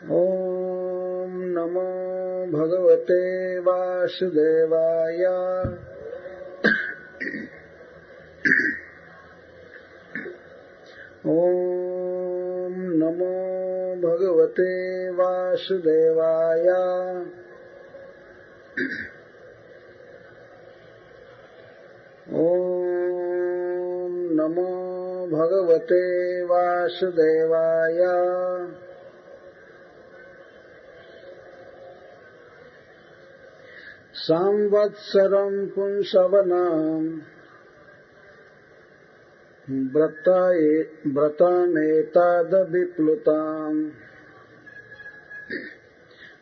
ॐ नमो भगवते वासुदेवाय। ॐ नमो भगवते वासुदेवाय। ॐ नमो भगवते वासुदेवाय। संवत्सरं पुंसवनं व्रतमेतद्विप्लुतं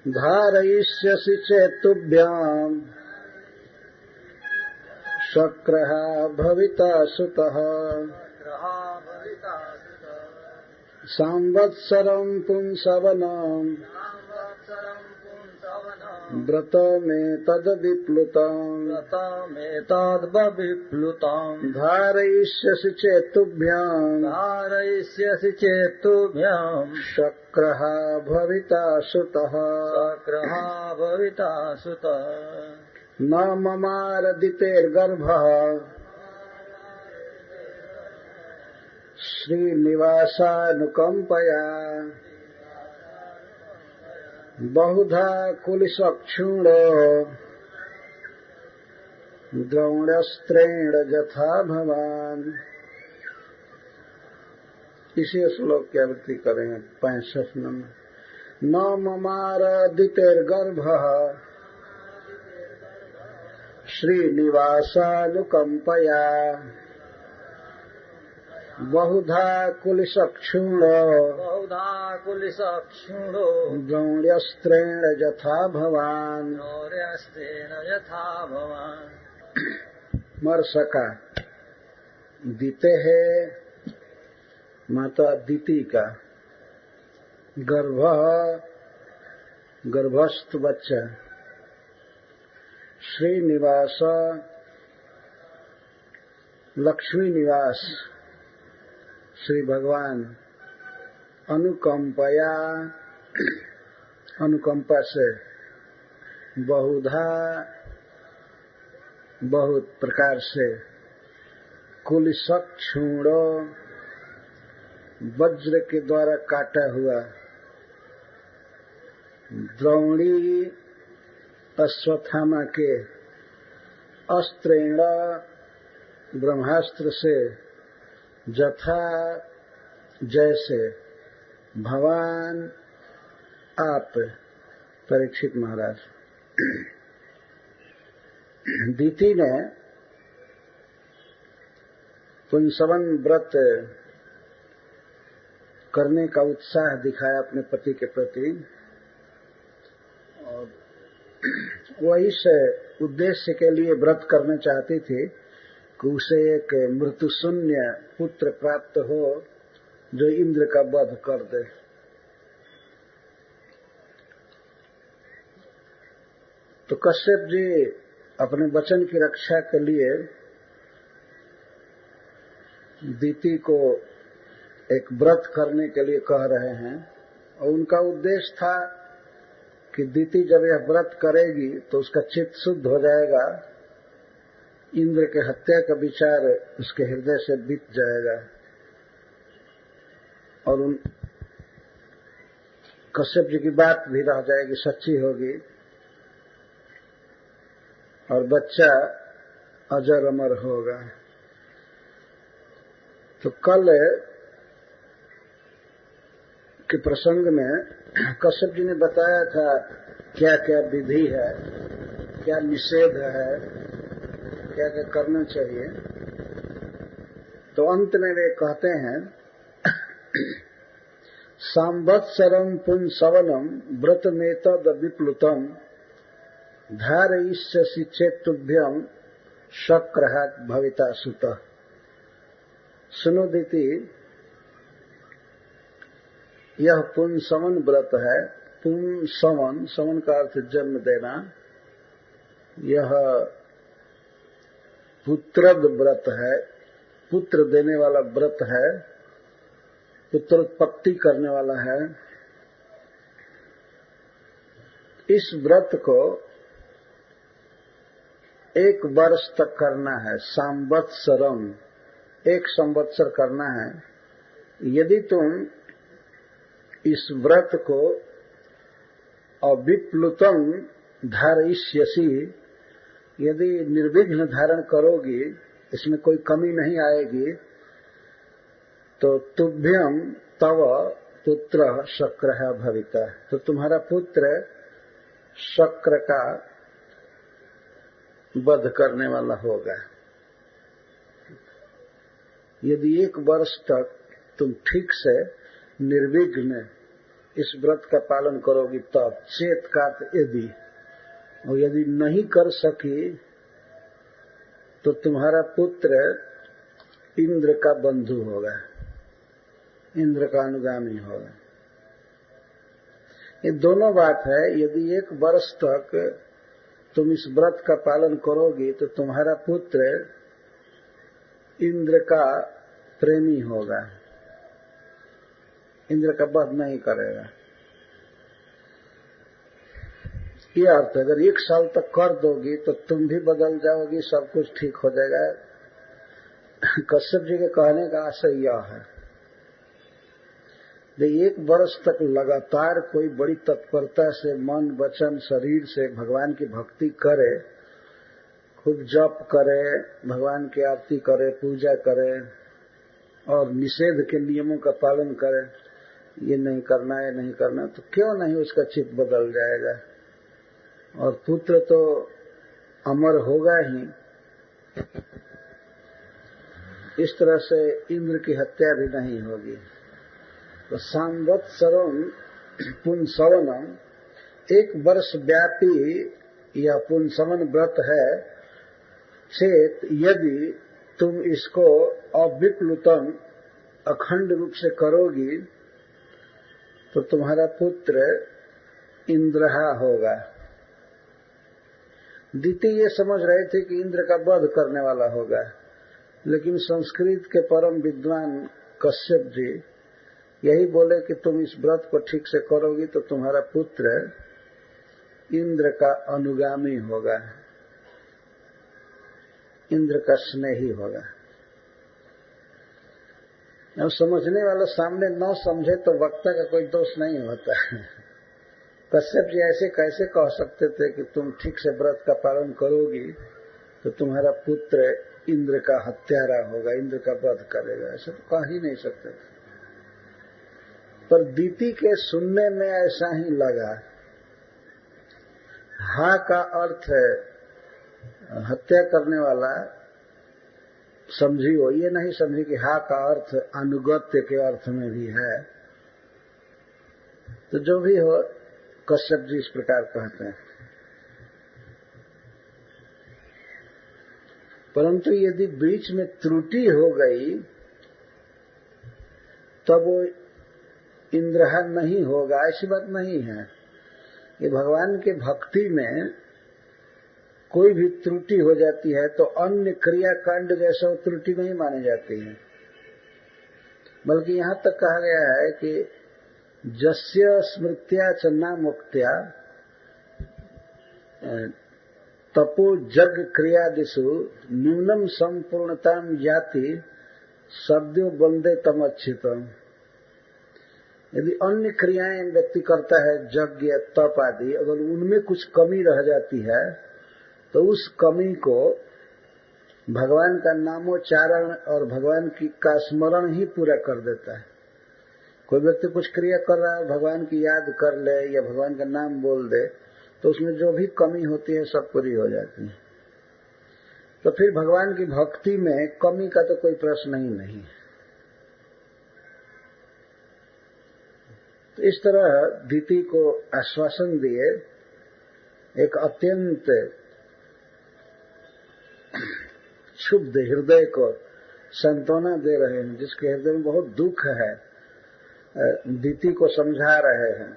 धारयिष्यसि चेत्तुभ्यां शक्रः भविता सुतः। संवत्सरं पुंसवनं व्रतमेतद्विप्लुतं धारयिष्यसि चेत्तुभ्यां शक्रः भविता सुतः। न ममारदितेर्गर्भः श्रीनिवासानुकम्पया बहुधा कुलिसक्षूणो द्रोण्यस्त्रेण यथा भवान्। इसी श्लोक की आवृत्ति करेंगे 65 नंबर। न ममारदितेर्गर्भः श्रीनिवासानुकम्पया बहुधा कुलिसक्षूणो द्रोण्यस्त्रेण यथा भवान्। मर्सका दीते है माता दीति का गर्भस्थ बच्चा। श्रीनिवास लक्ष्मी निवास श्री भगवान अनुकंपा से बहुधा बहुत प्रकार से कुलिसक्षूणो वज्र के द्वारा काटा हुआ द्रोणी अश्वत्थामा के अस्त्रेण ब्रह्मास्त्र से यथा जैसे भवान आप परीक्षित महाराज। दीति ने पुंसवन व्रत करने का उत्साह दिखाया अपने पति के प्रति और वही से उद्देश्य के लिए व्रत करना चाहती थी कि उसे एक मृत्यु शून्य पुत्र प्राप्त हो जो इंद्र का वध कर दे। तो कश्यप जी अपने वचन की रक्षा के लिए दीति को एक व्रत करने के लिए कह रहे हैं और उनका उद्देश्य था कि दीति जब यह व्रत करेगी तो उसका चित्त शुद्ध हो जाएगा, इंद्र के हत्या का विचार उसके हृदय से बीत जाएगा और उन कश्यप जी की बात भी रह जाएगी, सच्ची होगी और बच्चा अजर अमर होगा। तो कल के प्रसंग में कश्यप जी ने बताया था क्या क्या विधि है, क्या निषेध है, क्या क्या करना चाहिए। तो अंत में वे कहते हैं संवत्सरं पुंसवनं व्रतमेतद्विप्लुतं धारयिष्यसि चेत्तुभ्यं शक्रः भविता सुतः। सुनो दीति, यह पुंसवन व्रत है। पुंसवन का अर्थ जन्म देना। यह पुत्रद व्रत है, पुत्र देने वाला व्रत है, पुत्रोत्पत्ति करने वाला है। इस व्रत को 1 वर्ष तक करना है, संवत्सरम, 1 संवत्सर करना है। यदि तुम इस व्रत को अविप्लुतम धारयिष्यसि, यदि निर्विघ्न धारण करोगी, इसमें कोई कमी नहीं आएगी, तो तुभ्यम तव पुत्र शक्र भविता, तो तुम्हारा पुत्र शक्र का वध करने वाला होगा। यदि 1 वर्ष तक तुम ठीक से निर्विघ्न इस व्रत का पालन करोगी तब, चेत का यदि, और यदि नहीं कर सकी तो तुम्हारा पुत्र इंद्र का बंधु होगा, इंद्र का अनुगामी होगा। ये दोनों बात है। यदि 1 वर्ष तक तुम इस व्रत का पालन करोगी तो तुम्हारा पुत्र इंद्र का प्रेमी होगा, इंद्र का वध नहीं करेगा। ये अर्थ, अगर 1 साल तक कर दोगी तो तुम भी बदल जाओगी, सब कुछ ठीक हो जाएगा। कश्यप जी के कहने का आशय यह है, 1 वर्ष तक लगातार कोई बड़ी तत्परता से मन वचन शरीर से भगवान की भक्ति करे, खूब जप करे, भगवान की आरती करे, पूजा करे और निषेध के नियमों का पालन करे, ये नहीं करना है, नहीं करना, तो क्यों नहीं उसका चित्त बदल जाएगा और पुत्र तो अमर होगा ही। इस तरह से इंद्र की हत्या भी नहीं होगी। तो संवत्सरम पुंसवनम, 1 वर्ष व्यापी यह पुंसवन व्रत है। चेत, यदि तुम इसको अविप्लुतम अखंड रूप से करोगी तो तुम्हारा पुत्र इंद्रहा होगा। द्वितीय ये समझ रहे थे कि इंद्र का वध करने वाला होगा, लेकिन संस्कृत के परम विद्वान कश्यप जी यही बोले कि तुम इस व्रत को ठीक से करोगी तो तुम्हारा पुत्र इंद्र का अनुगामी होगा, इंद्र का स्नेही होगा। अब समझने वाला सामने न समझे तो वक्ता का कोई दोष नहीं होता है। कश्यप जी ऐसे कैसे कह सकते थे कि तुम ठीक से व्रत का पालन करोगी तो तुम्हारा पुत्र इंद्र का हत्यारा होगा, इंद्र का वध करेगा, ऐसा तो कह ही नहीं सकते थे। पर दीति के सुनने में ऐसा ही लगा। हा का अर्थ है हत्या करने वाला, समझी हो, ये नहीं समझी कि हा का अर्थ अनुगत्य के अर्थ में भी है। तो जो भी हो, कश्यप जी इस प्रकार कहते हैं। परंतु यदि बीच में त्रुटि हो गई तब वो इंद्रहा नहीं होगा, ऐसी बात नहीं है। ये भगवान के भक्ति में कोई भी त्रुटि हो जाती है तो अन्य क्रियाकांड जैसा त्रुटि नहीं मानी जाती है, बल्कि यहां तक कहा गया है कि जस्य स्मृत्या च न मुक्त्या तपो जग क्रियादिषु न्यूनम संपूर्णताम याति सद्यो वंदे तमच्युतम। यदि अन्य क्रियाएं व्यक्ति करता है, यज्ञ तप आदि, अगर उनमें कुछ कमी रह जाती है तो उस कमी को भगवान का नामोच्चारण और भगवान का स्मरण ही पूरा कर देता है। कोई व्यक्ति कुछ क्रिया कर रहा है, भगवान की याद कर ले या भगवान का नाम बोल दे तो उसमें जो भी कमी होती है सब पूरी हो जाती है। तो फिर भगवान की भक्ति में कमी का तो कोई प्रश्न ही नहीं है। तो इस तरह दीति को आश्वासन दिए, एक अत्यंत क्षुब्ध हृदय को सांत्वना दे रहे हैं, जिसके हृदय में बहुत दुख है, दीति को समझा रहे हैं।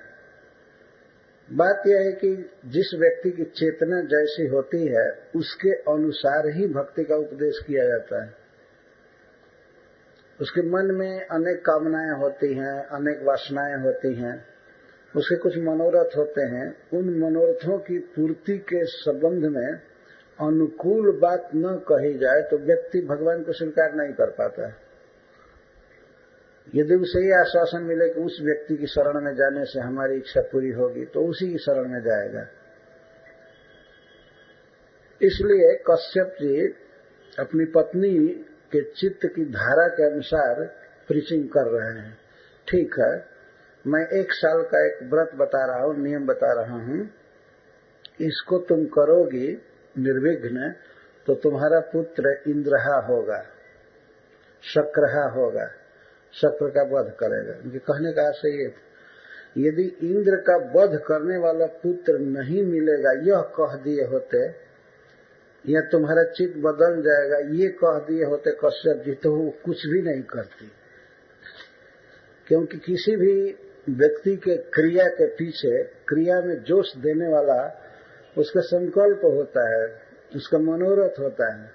बात यह है कि जिस व्यक्ति की चेतना जैसी होती है उसके अनुसार ही भक्ति का उपदेश किया जाता है। उसके मन में अनेक कामनाएं होती हैं, अनेक वासनाएं होती हैं, उसके कुछ मनोरथ होते हैं, उन मनोरथों की पूर्ति के संबंध में अनुकूल बात न कही जाए तो व्यक्ति भगवान को स्वीकार नहीं कर पाता है। यदि उसे ये आश्वासन मिले कि उस व्यक्ति की शरण में जाने से हमारी इच्छा पूरी होगी तो उसी की शरण में जाएगा। इसलिए कश्यप जी अपनी पत्नी के चित्त की धारा के अनुसार प्रीचिंग कर रहे हैं। ठीक है, मैं 1 साल का एक व्रत बता रहा हूं, नियम बता रहा हूं, इसको तुम करोगी निर्विघ्न तो तुम्हारा पुत्र इंद्रहा होगा, शक्रहा होगा, शक्र का वध करेगा। उनके कहने का आशय ये, यदि इंद्र का वध करने वाला पुत्र नहीं मिलेगा यह कह दिए होते, या तुम्हारा चित्त बदल जाएगा ये कह दिए होते कश्यप जी, तो वो कुछ भी नहीं करती। क्योंकि किसी भी व्यक्ति के क्रिया के पीछे, क्रिया में जोश देने वाला उसका संकल्प होता है, उसका मनोरथ होता है।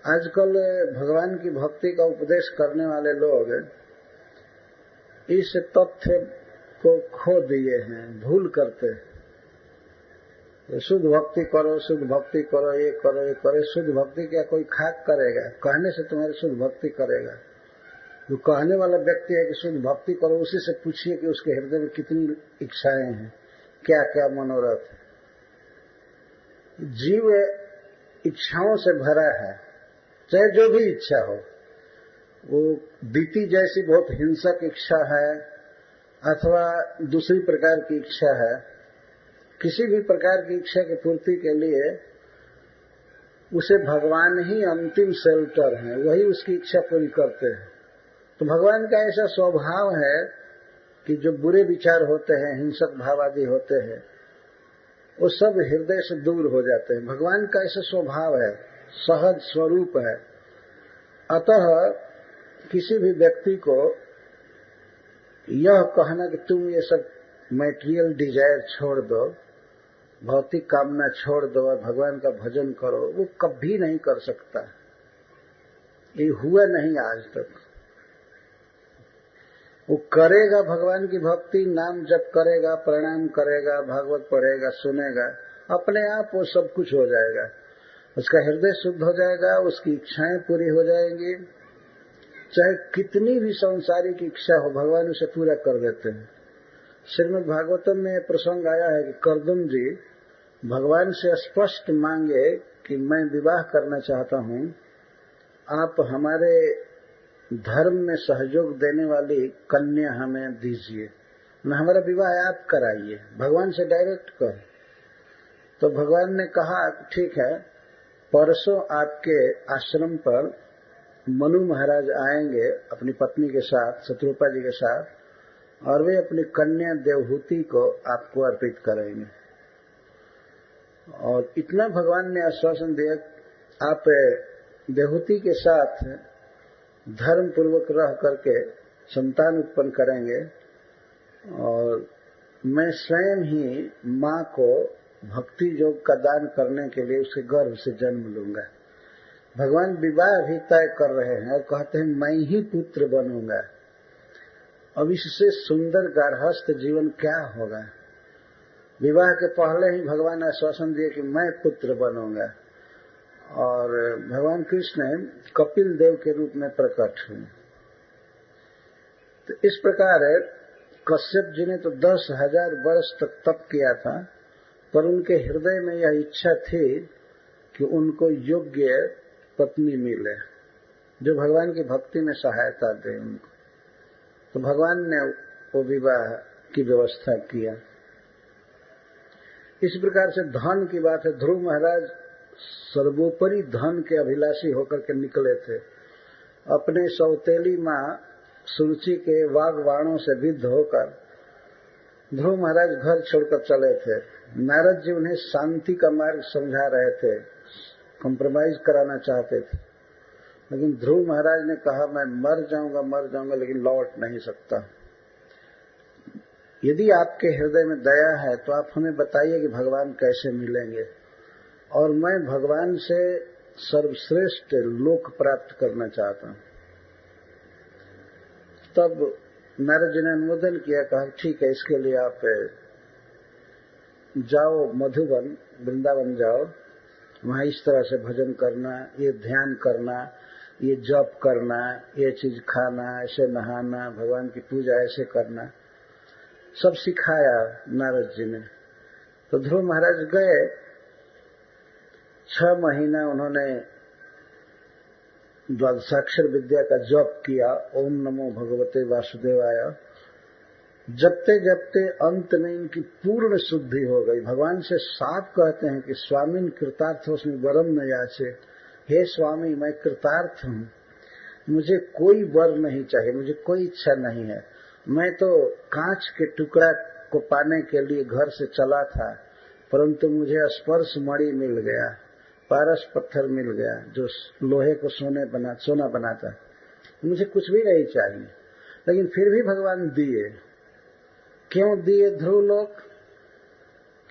आजकल भगवान की भक्ति का उपदेश करने वाले लोग इस तथ्य को खो दिए हैं, भूल करते हैं। शुद्ध भक्ति करो, शुद्ध भक्ति करो, ये करो, ये करो। शुद्ध भक्ति क्या कोई खाक करेगा? कहने से तुम्हारी शुद्ध भक्ति करेगा। जो कहने वाला व्यक्ति है कि शुद्ध भक्ति करो, उसी से पूछिए कि उसके हृदय में कितनी इच्छाएं हैं, क्या क्या मनोरथ है। जीव इच्छाओं से भरा है, चाहे जो भी इच्छा हो। वो दीति जैसी बहुत हिंसक इच्छा है अथवा दूसरी प्रकार की इच्छा है, किसी भी प्रकार की इच्छा की पूर्ति के लिए उसे भगवान ही अंतिम शेल्टर है, वही उसकी इच्छा पूरी करते हैं। तो भगवान का ऐसा स्वभाव है कि जो बुरे विचार होते हैं, हिंसक भाव आदि होते हैं, वो सब हृदय से दूर हो जाते हैं। भगवान का ऐसा स्वभाव है, सहज स्वरूप है। अतः किसी भी व्यक्ति को यह कहना कि तुम ये सब मैटेरियल डिजायर छोड़ दो, भौतिक कामना छोड़ दो और भगवान का भजन करो, वो कभी नहीं कर सकता। ये हुआ नहीं आज तक। वो करेगा भगवान की भक्ति, नाम जप करेगा, प्रणाम करेगा, भागवत पढ़ेगा, सुनेगा, अपने आप वो सब कुछ हो जाएगा। उसका हृदय शुद्ध हो जाएगा, उसकी इच्छाएं पूरी हो जाएंगी। चाहे कितनी भी सांसारिक इच्छा हो, भगवान उसे पूरा कर देते हैं। श्रीमद् भागवतम में प्रसंग आया है कि कर्दम जी भगवान से स्पष्ट मांगे कि मैं विवाह करना चाहता हूं, आप हमारे धर्म में सहयोग देने वाली कन्या हमें दीजिए, न हमारा विवाह आप कराइए, भगवान से डायरेक्ट कर। तो भगवान ने कहा ठीक है, परसों आपके आश्रम पर मनु महाराज आएंगे अपनी पत्नी के साथ, शत्रुपा जी के साथ, और वे अपनी कन्या देवहूति को आपको अर्पित करेंगे। और इतना भगवान ने आश्वासन दिया, आप देवहूति के साथ धर्म पूर्वक रह करके संतान उत्पन्न करेंगे और मैं स्वयं ही मां को भक्ति योग का दान करने के लिए उसके गर्भ से जन्म लूंगा। भगवान विवाह भी तय कर रहे हैं और कहते हैं मैं ही पुत्र बनूंगा। अब इससे सुंदर गार्हस्थ जीवन क्या होगा। विवाह के पहले ही भगवान आश्वासन दिए कि मैं पुत्र बनूंगा। और भगवान कृष्ण कपिल देव के रूप में प्रकट हुए। तो इस प्रकार कश्यप जी ने तो 10,000 वर्ष तक तप किया था, पर उनके हृदय में यह इच्छा थी कि उनको योग्य पत्नी मिले जो भगवान की भक्ति में सहायता दे उनको। तो भगवान ने वो विवाह की व्यवस्था किया। इस प्रकार से धन की बात है। ध्रुव महाराज सर्वोपरि धन के अभिलाषी होकर के निकले थे। अपने सौतेली मां सुरुचि के वागवाणों से विद्ध होकर ध्रुव महाराज घर छोड़कर चले थे। नारद जी उन्हें शांति का मार्ग समझा रहे थे, कॉम्प्रोमाइज कराना चाहते थे, लेकिन ध्रुव महाराज ने कहा मैं मर जाऊंगा लेकिन लौट नहीं सकता। यदि आपके हृदय में दया है तो आप हमें बताइए कि भगवान कैसे मिलेंगे, और मैं भगवान से सर्वश्रेष्ठ लोक प्राप्त करना चाहता हूं। तब नारद जी ने अनुमोदन किया, कहा ठीक है, इसके लिए आप जाओ मधुबन, वृंदावन जाओ, वहां इस तरह से भजन करना, ये ध्यान करना, ये जप करना, ये चीज खाना, ऐसे नहाना, भगवान की पूजा ऐसे करना, सब सिखाया नारद जी ने। तो ध्रुव महाराज गए, 6 महीना उन्होंने द्वादशाक्षर विद्या का जप किया, ओम नमो भगवते वासुदेवाय। जपते जपते अंत में इनकी पूर्ण शुद्धि हो गई। भगवान से साफ कहते हैं कि स्वामिन कृतार्थोस्मि वरम न याचे, हे स्वामी मैं कृतार्थ हूं, मुझे कोई वर नहीं चाहिए, मुझे कोई इच्छा नहीं है। मैं तो कांच के टुकड़ा को पाने के लिए घर से चला था, परंतु मुझे स्पर्श मणि मिल गया, पारस पत्थर मिल गया जो लोहे को सोना बनाता। मुझे कुछ भी नहीं चाहिए, लेकिन फिर भी भगवान दिए। क्यों दिए ध्रुव लोग?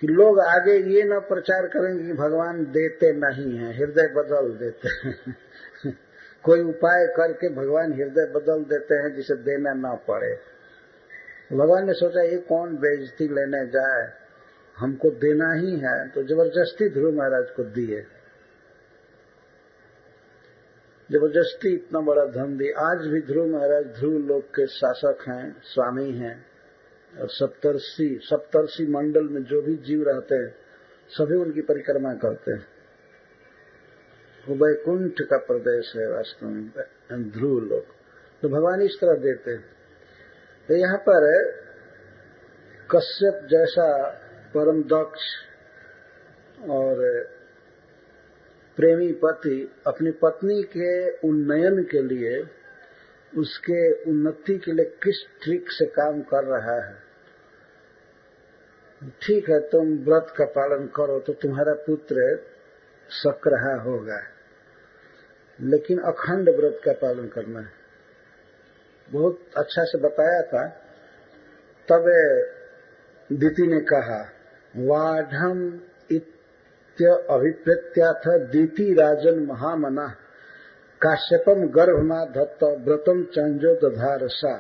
कि लोग आगे ये न प्रचार करेंगे कि भगवान देते नहीं हैं, हृदय बदल देते हैं। कोई उपाय करके भगवान हृदय बदल देते हैं जिसे देना ना पड़े। भगवान ने सोचा ये कौन बेइज्जती लेने जाए, हमको देना ही है, तो जबरदस्ती ध्रुव महाराज को दिए। जबरदस्ती इतना बड़ा धन दिए। आज भी ध्रुव महाराज ध्रुव लोक के शासक हैं, स्वामी हैं, और सप्तर्षि मंडल में जो भी जीव रहते हैं सभी उनकी परिक्रमा करते हैं। वो वैकुंठ का प्रदेश है वास्तव में ध्रुव लोक। तो भगवान इस तरह देते हैं। तो यहाँ पर कश्यप जैसा परम दक्ष और प्रेमी पति अपनी पत्नी के उन्नयन के लिए, उसके उन्नति के लिए किस ट्रिक से काम कर रहा है। ठीक है, तुम व्रत का पालन करो तो तुम्हारा पुत्र सक्राहा होगा, लेकिन अखंड व्रत का पालन करना है। बहुत अच्छा से बताया था। तब दिति ने कहा, वाढ़म इत्य अभिप्रेत्याथ दिति राजन महामना काश्यपम गर्भमा धत्त व्रतम चंजो दधारसा।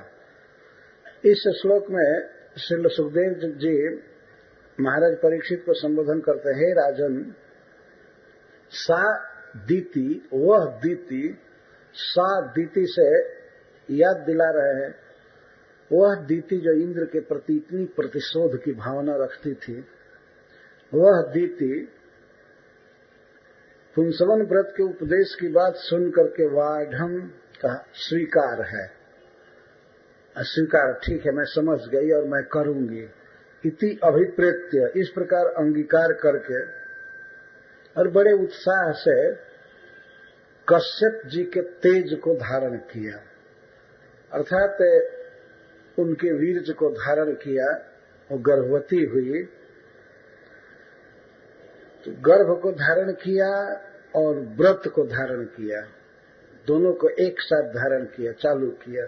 इस श्लोक में श्री सुखदेव जी महाराज परीक्षित को संबोधन करते हैं, हे राजन, सा दीति, वह दीति, सा दीति से याद दिला रहे हैं, वह दीति जो इंद्र के प्रति इतनी प्रतिशोध की भावना रखती थी, वह दीति पुंसवन व्रत के उपदेश की बात सुन करके वाढ़म का स्वीकार है। स्वीकार, ठीक है, मैं समझ गई और मैं करूंगी। इति अभिप्रेत्य, इस प्रकार अंगीकार करके और बड़े उत्साह से कश्यप जी के तेज को धारण किया, अर्थात उनके वीर्य को धारण किया। वो गर्भवती हुई, तो गर्भ को धारण किया और व्रत को धारण किया, दोनों को एक साथ धारण किया, चालू किया।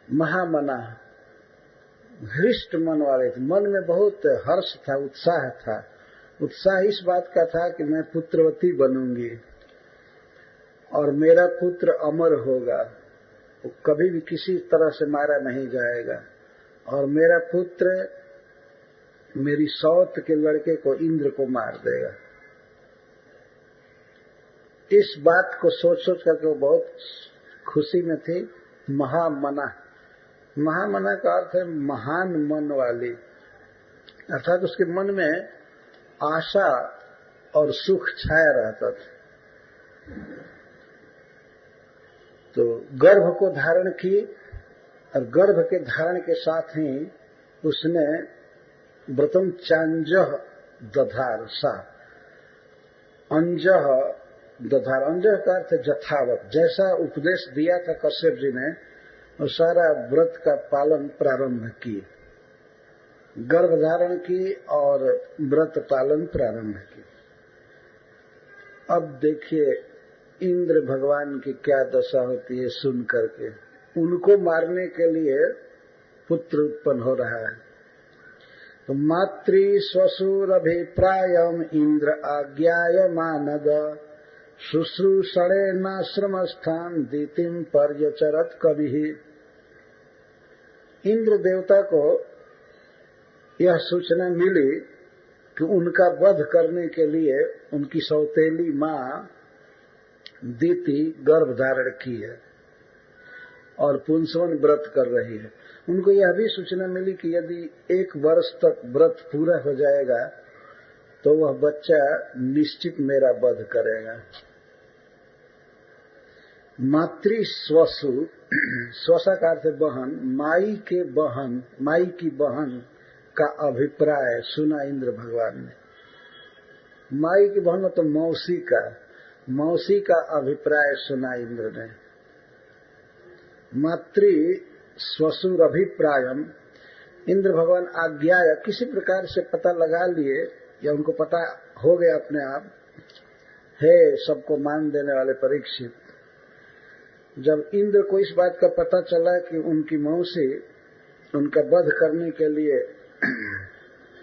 महामना, हृष्ट मन वाले थे, मन में बहुत हर्ष था, उत्साह था। उत्साह इस बात का था कि मैं पुत्रवती बनूंगी और मेरा पुत्र अमर होगा, वो कभी भी किसी तरह से मारा नहीं जाएगा, और मेरा पुत्र मेरी सौत के लड़के को इंद्र को मार देगा। इस बात को सोच सोच करके वो बहुत खुशी में थी। महामना, महामना का अर्थ है महान मन वाली, अर्थात उसके मन में आशा और सुख छाया रहता था। तो गर्भ को धारण की, और गर्भ के धारण के साथ ही उसने व्रतम चांजह दधार सा, अंजह दधार, अंजह का अर्थ यथावत, जैसा उपदेश दिया था कश्यप जी ने, और सारा व्रत का पालन प्रारंभ किए, गर्भ धारण की और व्रत पालन प्रारंभ की। अब देखिए इंद्र भगवान की क्या दशा होती है सुन करके। उनको मारने के लिए पुत्र उत्पन्न हो रहा है। तो मातृ स्वसुर अभिप्रायम इंद्र आज्ञाय मानद शुश्रूषणे नाश्रम स्थान दीतिम पर्यचरत कवि। इंद्र देवता को यह सूचना मिली कि उनका वध करने के लिए उनकी सौतेली मां दीति गर्भ धारण की है और पुंसवन व्रत कर रही है। उनको यह भी सूचना मिली कि यदि 1 वर्ष तक व्रत पूरा हो जाएगा तो वह बच्चा निश्चित मेरा वध करेगा। मातृ स्वसु, स्वसा का अर्थ बहन, माई की बहन का अभिप्राय सुना इंद्र भगवान ने। माई की बहन तो मौसी का अभिप्राय सुना इंद्र ने। मातृ स्वसुर अभिप्रायम, इंद्र भगवान आज्ञा या किसी प्रकार से पता लगा लिए या उनको पता हो गया अपने आप, हे सबको मान देने वाले परीक्षित, जब इंद्र को इस बात का पता चला कि उनकी मौसी उनका वध करने के लिए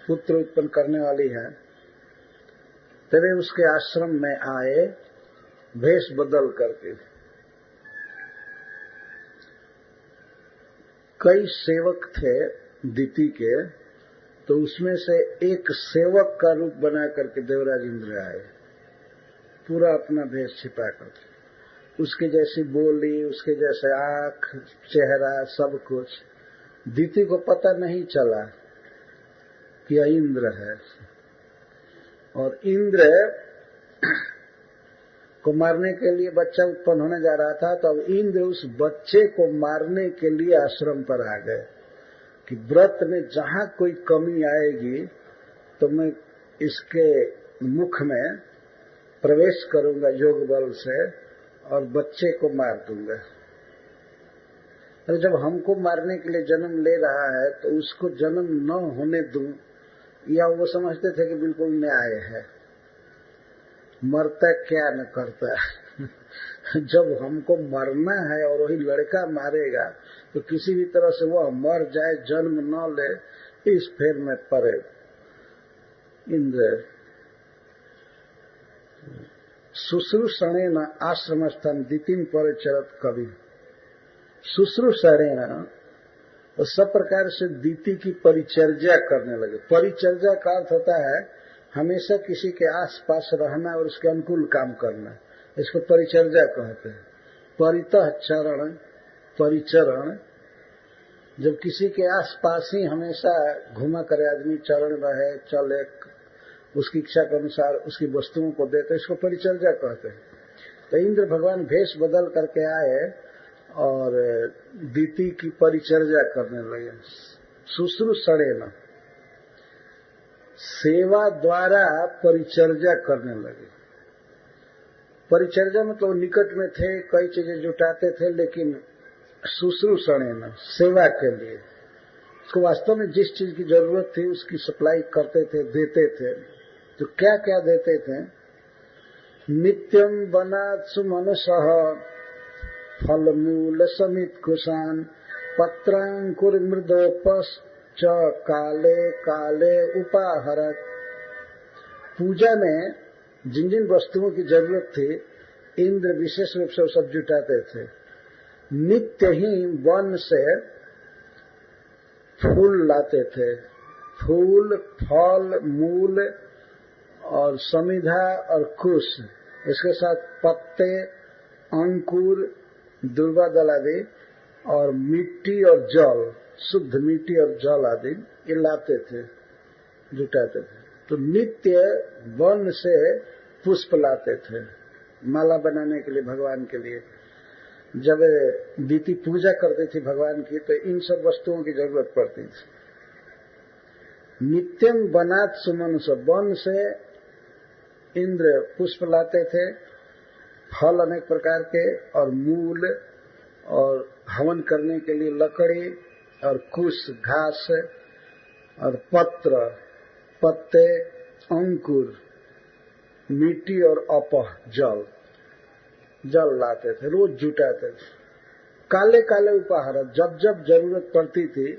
पुत्र उत्पन्न करने वाली है, तभी उसके आश्रम में आए भेष बदल करके। कई सेवक थे दीति के, तो उसमें से एक सेवक का रूप बना करके देवराज इंद्र आए, पूरा अपना भेष छिपा करके। उसके जैसी बोली, उसके जैसे आंख, चेहरा, सब कुछ। दीति को पता नहीं चला कि यह इंद्र है। और इंद्र को मारने के लिए बच्चा उत्पन्न होने जा रहा था, तो अब इंद्र उस बच्चे को मारने के लिए आश्रम पर आ गए कि व्रत में जहां कोई कमी आएगी तो मैं इसके मुख में प्रवेश करूंगा योग बल से और बच्चे को मार दूंगा। तो जब हमको मारने के लिए जन्म ले रहा है तो उसको जन्म न होने दूं, या वो समझते थे कि बिल्कुल न्याय है, मरता क्या न करता। जब हमको मरना है और वही लड़का मारेगा तो किसी भी तरह से वह मर जाए, जन्म न ले, इस फेर में पड़े। इंद्र शुश्रूषणेन आश्रमस्थान दीतिम परिचरत कवि। शुश्रूषणेन सब प्रकार से दीति की परिचर्या करने लगे। परिचर्या का अर्थ होता है हमेशा किसी के आसपास रहना और उसके अनुकूल काम करना, इसको परिचर्या कहते हैं। परितः चरण, परिचरण, जब किसी के आसपास ही हमेशा घुमा करे आदमी, चरण रहे, चले, उसकी इच्छा के अनुसार उसकी वस्तुओं को देते, इसको परिचर्या कहते हैं। तो इंद्र भगवान भेष बदल करके आए और दीति की परिचर्या करने लगे। शुश्रूषणेन, सेवा द्वारा परिचर्या करने लगे। परिचर्या मतलब निकट में थे, कई चीजें जुटाते थे, लेकिन शुश्रूषणेन, सेवा के लिए, उसको वास्तव में जिस चीज की जरूरत थी उसकी सप्लाई करते थे, देते थे। तो क्या क्या देते थे? नित्यम वनात् सुमनसः फलमूल समित कुशान पत्रांकुर मृदोपश्च काले काले उपाहरत। पूजा में जिन जिन वस्तुओं की जरूरत थी इंद्र विशेष रूप से वो सब जुटाते थे। नित्य ही वन से फूल लाते थे, फूल, फल, मूल और समिधा और कुश, इसके साथ पत्ते, अंकुर, दुर्वा दल आदि, और मिट्टी और जल, शुद्ध मिट्टी और जल आदि ये लाते थे, जुटाते थे। तो नित्य वन से पुष्प लाते थे माला बनाने के लिए, भगवान के लिए। जब दीति पूजा करती थी भगवान की तो इन सब वस्तुओं की जरूरत पड़ती थी। नित्यम वनात् सुमनस, वन से इंद्र पुष्प लाते थे, फल अनेक प्रकार के, और मूल, और हवन करने के लिए लकड़ी और कुश, घास, और पत्र, पत्ते, अंकुर, मिट्टी और अपह, जल लाते थे, रोज जुटाते थे। काले काले उपहार, जब जब जरूरत पड़ती थी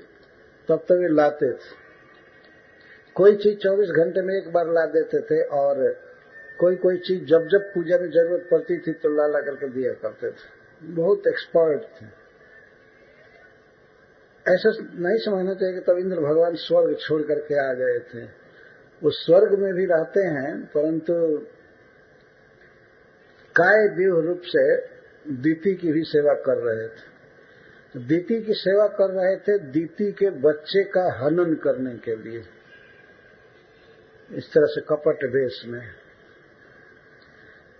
तब तक वे लाते थे। कोई चीज 24 घंटे में एक बार ला देते थे, और कोई चीज जब जब पूजा में जरूरत पड़ती थी तो ला करके दिया करते थे। बहुत एक्सपर्ट थे। ऐसा नहीं समझना चाहिए कि तब इंद्र भगवान स्वर्ग छोड़ करके आ गए थे। वो स्वर्ग में भी रहते हैं, परंतु काय व्यूह रूप से दीति की भी सेवा कर रहे थे। तो दीति की सेवा कर रहे थे दीति के बच्चे का हनन करने के लिए, इस तरह से कपट वेश में।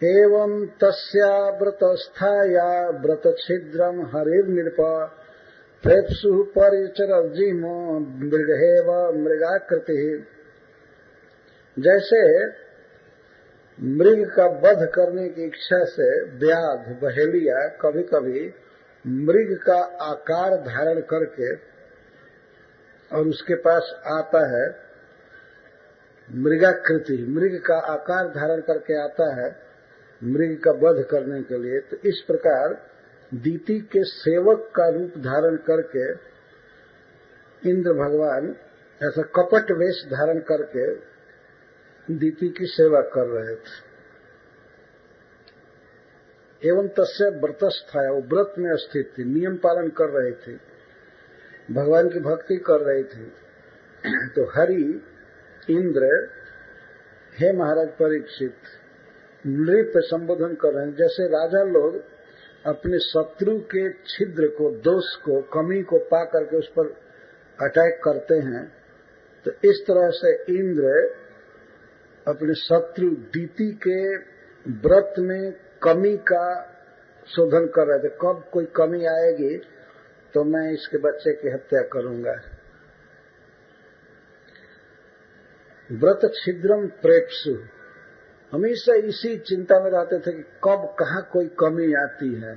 एवं तस्या व्रतस्थाया व्रत छिद्रम हरिर्नृप प्रेप्सु परिचरजीमो मृगहेव मृगाकृति। जैसे मृग का वध करने की इच्छा से व्याध बहेलिया कभी कभी मृग का आकार धारण करके और उसके पास आता है, मृगाकृति, मृग का आकार धारण करके आता है मृग का वध करने के लिए। तो इस प्रकार दीति के सेवक का रूप धारण करके इंद्र भगवान ऐसा कपट वेश धारण करके दीति की सेवा कर रहे थे। एवं तस्य व्रतस्थाया, वो व्रत में स्थित थी, नियम पालन कर रही थी, भगवान की भक्ति कर रही थी। तो हरि इंद्र, हे महाराज परीक्षित, नृप संबोधन कर रहे हैं। जैसे राजा लोग अपने शत्रु के छिद्र को, दोष को, कमी को पा करके उस पर अटैक करते हैं, तो इस तरह से इंद्र अपने शत्रु दीति के व्रत में कमी का शोधन कर रहे थे। कब कोई कमी आएगी तो मैं इसके बच्चे की हत्या करूंगा। व्रत छिद्रम प्रेप्सु, हमेशा इसी चिंता में रहते थे कि कब कहाँ कोई कमी आती है।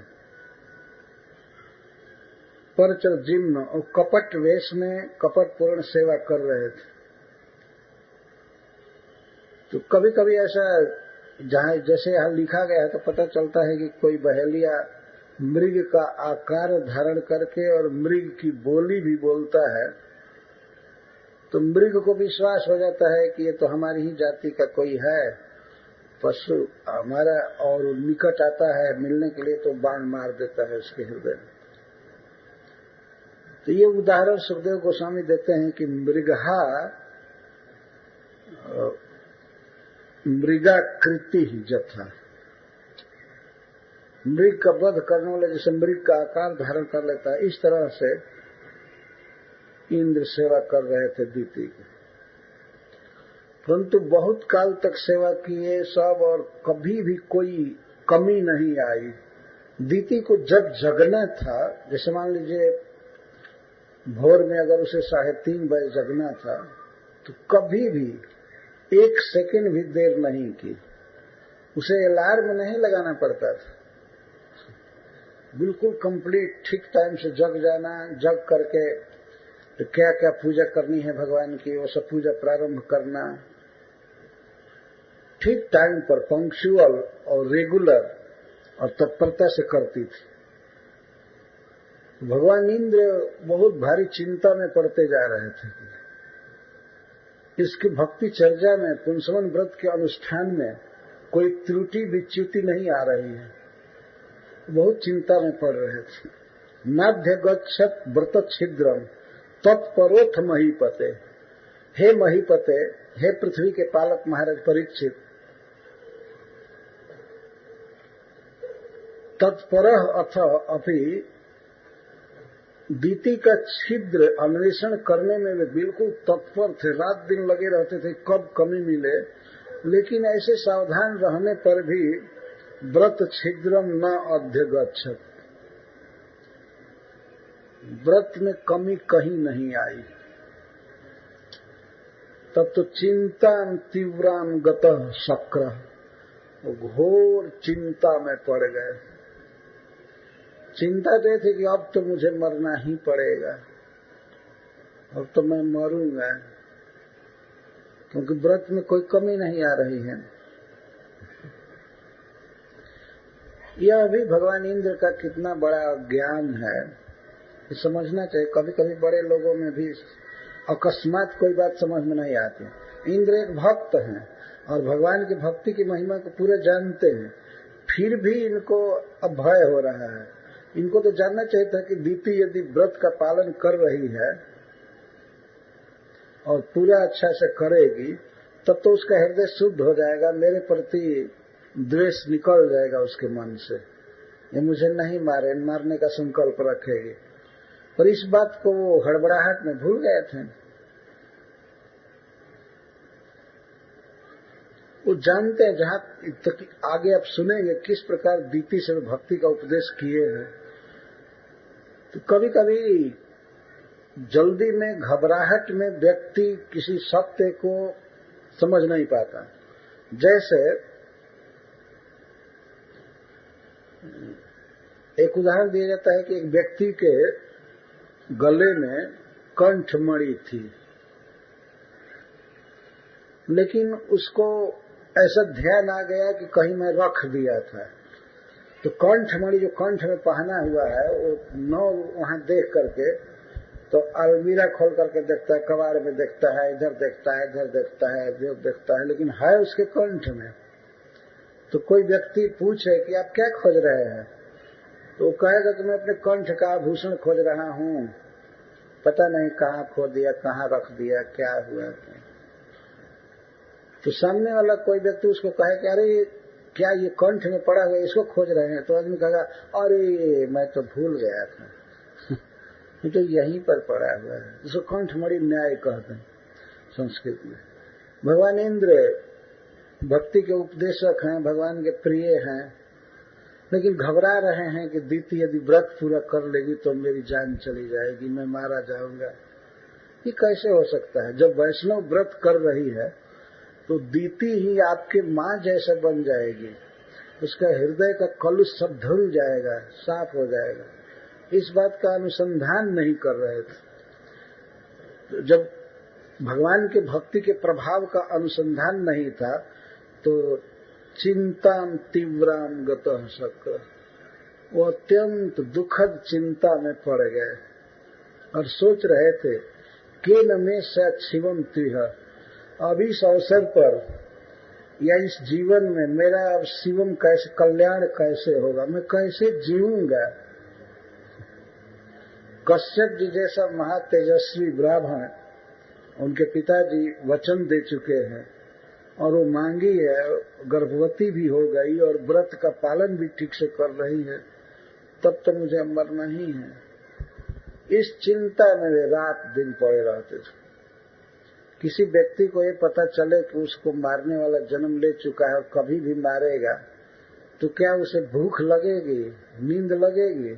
परचर जिम्न, और कपट वेश में कपट पूर्ण सेवा कर रहे थे। तो कभी कभी ऐसा, जहां जैसे यहां लिखा गया है तो पता चलता है कि कोई बहेलिया मृग का आकार धारण करके और मृग की बोली भी बोलता है, तो मृग को विश्वास हो जाता है कि ये तो हमारी ही जाति का कोई है पशु हमारा, और निकट आता है मिलने के लिए तो बाण मार देता है उसके हृदय में। तो ये उदाहरण सुखदेव गोस्वामी देते हैं कि मृगाकृति ही जथा, मृग का वध करने वाले जैसे मृग का आकार धारण कर लेता है, इस तरह से इंद्र सेवा कर रहे थे दीति की। परंतु बहुत काल तक सेवा किए सब, और कभी भी कोई कमी नहीं आई। दीति को जब जगना था, जैसे मान लीजिए भोर में अगर उसे 3:30 बजे जगना था, तो कभी भी 1 सेकंड भी देर नहीं की। उसे अलार्म नहीं लगाना पड़ता था, बिल्कुल कंप्लीट ठीक टाइम से जग जाना, जग करके तो क्या क्या पूजा करनी है भगवान की वो सब पूजा प्रारंभ करना, ठीक टाइम पर पंक्चुअल और रेगुलर और तत्परता से करती थी। भगवान इंद्र बहुत भारी चिंता में पड़ते जा रहे थे। इसकी भक्ति चर्चा में, पुंसवन व्रत के अनुष्ठान में कोई त्रुटि विच्युति नहीं आ रही है, बहुत चिंता में पड़ रहे थे। नाध्य गच्छत व्रत छिद्रम तत्परोथ महीपते, हे महीपते, हे पृथ्वी के पालक महाराज परीक्षित, तत्परः अथ अपि, दीति का छिद्र अन्वेषण करने में वे बिल्कुल तत्पर थे, रात दिन लगे रहते थे कब कमी मिले। लेकिन ऐसे सावधान रहने पर भी व्रत छिद्रम न अध्यगच्छत, व्रत में कमी कहीं नहीं आई। तब तो चिंता तीव्राम गतः शक्र, घोर चिंता में पड़ गए। चिंता तो थी कि अब तो मुझे मरना ही पड़ेगा, अब तो मैं मरूंगा, क्योंकि व्रत में कोई कमी नहीं आ रही है। यह भी भगवान इंद्र का कितना बड़ा ज्ञान है, ये समझना चाहिए। कभी कभी बड़े लोगों में भी अकस्मात कोई बात समझ में नहीं आती। इंद्र एक भक्त हैं और भगवान की भक्ति की महिमा को पूरे जानते हैं, फिर भी इनको अब भय हो रहा है इनको तो जानना चाहिए था कि दीति यदि व्रत का पालन कर रही है और पूरा अच्छा से करेगी तब तो उसका हृदय शुद्ध हो जाएगा, मेरे प्रति द्वेष निकल जाएगा उसके मन से, ये मुझे नहीं मारने का संकल्प रखेगी। पर इस बात को वो हड़बड़ाहट में भूल गए थे। वो जानते हैं, जहां तक आगे आप सुनेंगे किस प्रकार दीति से भक्ति का उपदेश किए हैं। तो कभी कभी जल्दी में, घबराहट में व्यक्ति किसी सत्य को समझ नहीं पाता। जैसे एक उदाहरण दिया जाता है कि एक व्यक्ति के गले में कंठमणि थी, लेकिन उसको ऐसा ध्यान आ गया कि कहीं मैं रख दिया था। तो कंठमणि जो कंठ में पहना हुआ है वो न वहां देख करके तो अलमीरा खोल करके देखता है, कबाड़ में देखता है, इधर देखता है, इधर देखता है, इधर देखता है, लेकिन है उसके कंठ में। तो कोई व्यक्ति पूछे कि आप क्या खोज रहे हैं, तो वो कहेगा कि मैं अपने कंठ का आभूषण खोज रहा हूं, पता नहीं कहाँ खो दिया, कहाँ रख दिया, क्या हुआ। तो सामने वाला कोई व्यक्ति उसको कहे कि अरे क्या ये कंठ में पड़ा हुआ, इसको खोज रहे हैं, तो आदमी कहेगा अरे मैं तो भूल गया था, तो यहीं पर पड़ा हुआ है। इसको कंठमणि न्याय कहते हैं संस्कृत में। भगवान इंद्र भक्ति के उपदेशक हैं, भगवान के प्रिय हैं, लेकिन घबरा रहे हैं कि दीति यदि व्रत पूरा कर लेगी तो मेरी जान चली जाएगी, मैं मारा जाऊंगा। ये कैसे हो सकता है? जब वैष्णव व्रत कर रही है तो दीति ही आपके मां जैसा बन जाएगी, उसका हृदय का कलुष सब धुल जाएगा, साफ हो जाएगा। इस बात का अनुसंधान नहीं कर रहे थे। जब भगवान के भक्ति के प्रभाव का अनुसंधान नहीं था तो चिंताम तीव्राम गतः शक्र, वो अत्यंत दुखद चिंता में पड़ गए और सोच रहे थे के न में स शिवम त्रिह, अब इस अवसर पर या इस जीवन में मेरा अब शिवम कैसे, कल्याण कैसे होगा, मैं कैसे जीऊंगा। कश्यप जी जैसा महातेजस्वी ब्राह्मण, उनके पिताजी वचन दे चुके हैं और वो मांगी है, गर्भवती भी हो गई और व्रत का पालन भी ठीक से कर रही है, तब तो मुझे मरना ही है। इस चिंता में वे रात दिन पड़े रहते थे। किसी व्यक्ति को ये पता चले कि उसको मारने वाला जन्म ले चुका है और कभी भी मारेगा, तो क्या उसे भूख लगेगी, नींद लगेगी?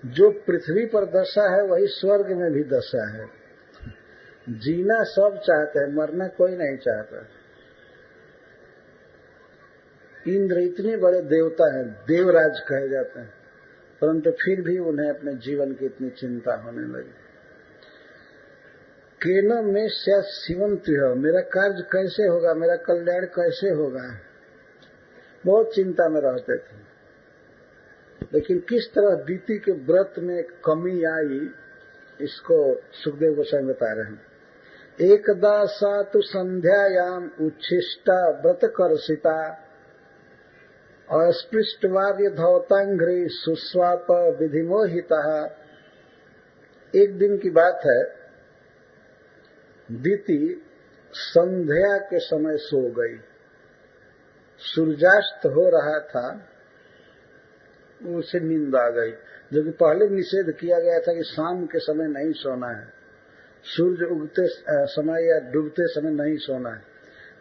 जो पृथ्वी पर दशा है वही स्वर्ग में भी दशा है। जीना सब चाहते हैं, मरना कोई नहीं चाहता। इंद्र इतने बड़े देवता हैं, देवराज कहे जाते हैं, परंतु फिर भी उन्हें अपने जीवन की इतनी चिंता होने लगी। केन में स्या शिवम त्रिह, मेरा कार्य कैसे होगा, मेरा कल्याण कैसे होगा, बहुत चिंता में रहते थे। लेकिन किस तरह दीति के व्रत में कमी आई, इसको सुखदेव गोस्वामी बता रहे हैं। एकदा सा तु संध्यायाम उच्छिष्टा व्रत कर्षिता, अस्पृष्टवार्य धौतांघ्री सुस्वाप विधिमोहिता। एक दिन की बात है, दीति संध्या के समय सो गई, सूर्यास्त हो रहा था, उसे नींद आ गई। जो कि पहले निषेध किया गया था कि शाम के समय नहीं सोना है, सूर्य उगते समय या डूबते समय नहीं सोना है।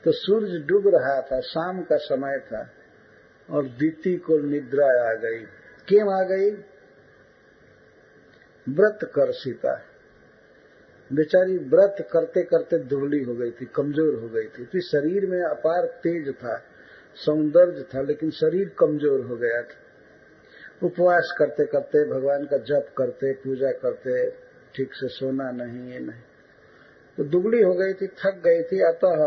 तो सूर्य डूब रहा था, शाम का समय था और दीति को निद्रा आ गई। क्यों आ गई? व्रत कर्षिता, बेचारी व्रत करते करते दुबली हो गई थी, कमजोर हो गई थी। तो शरीर में अपार तेज था, सौंदर्य था, लेकिन शरीर कमजोर हो गया था। उपवास करते करते, भगवान का जप करते, पूजा करते, ठीक से सोना नहीं, ये नहीं, तो दुबली हो गई थी, थक गई थी। अतः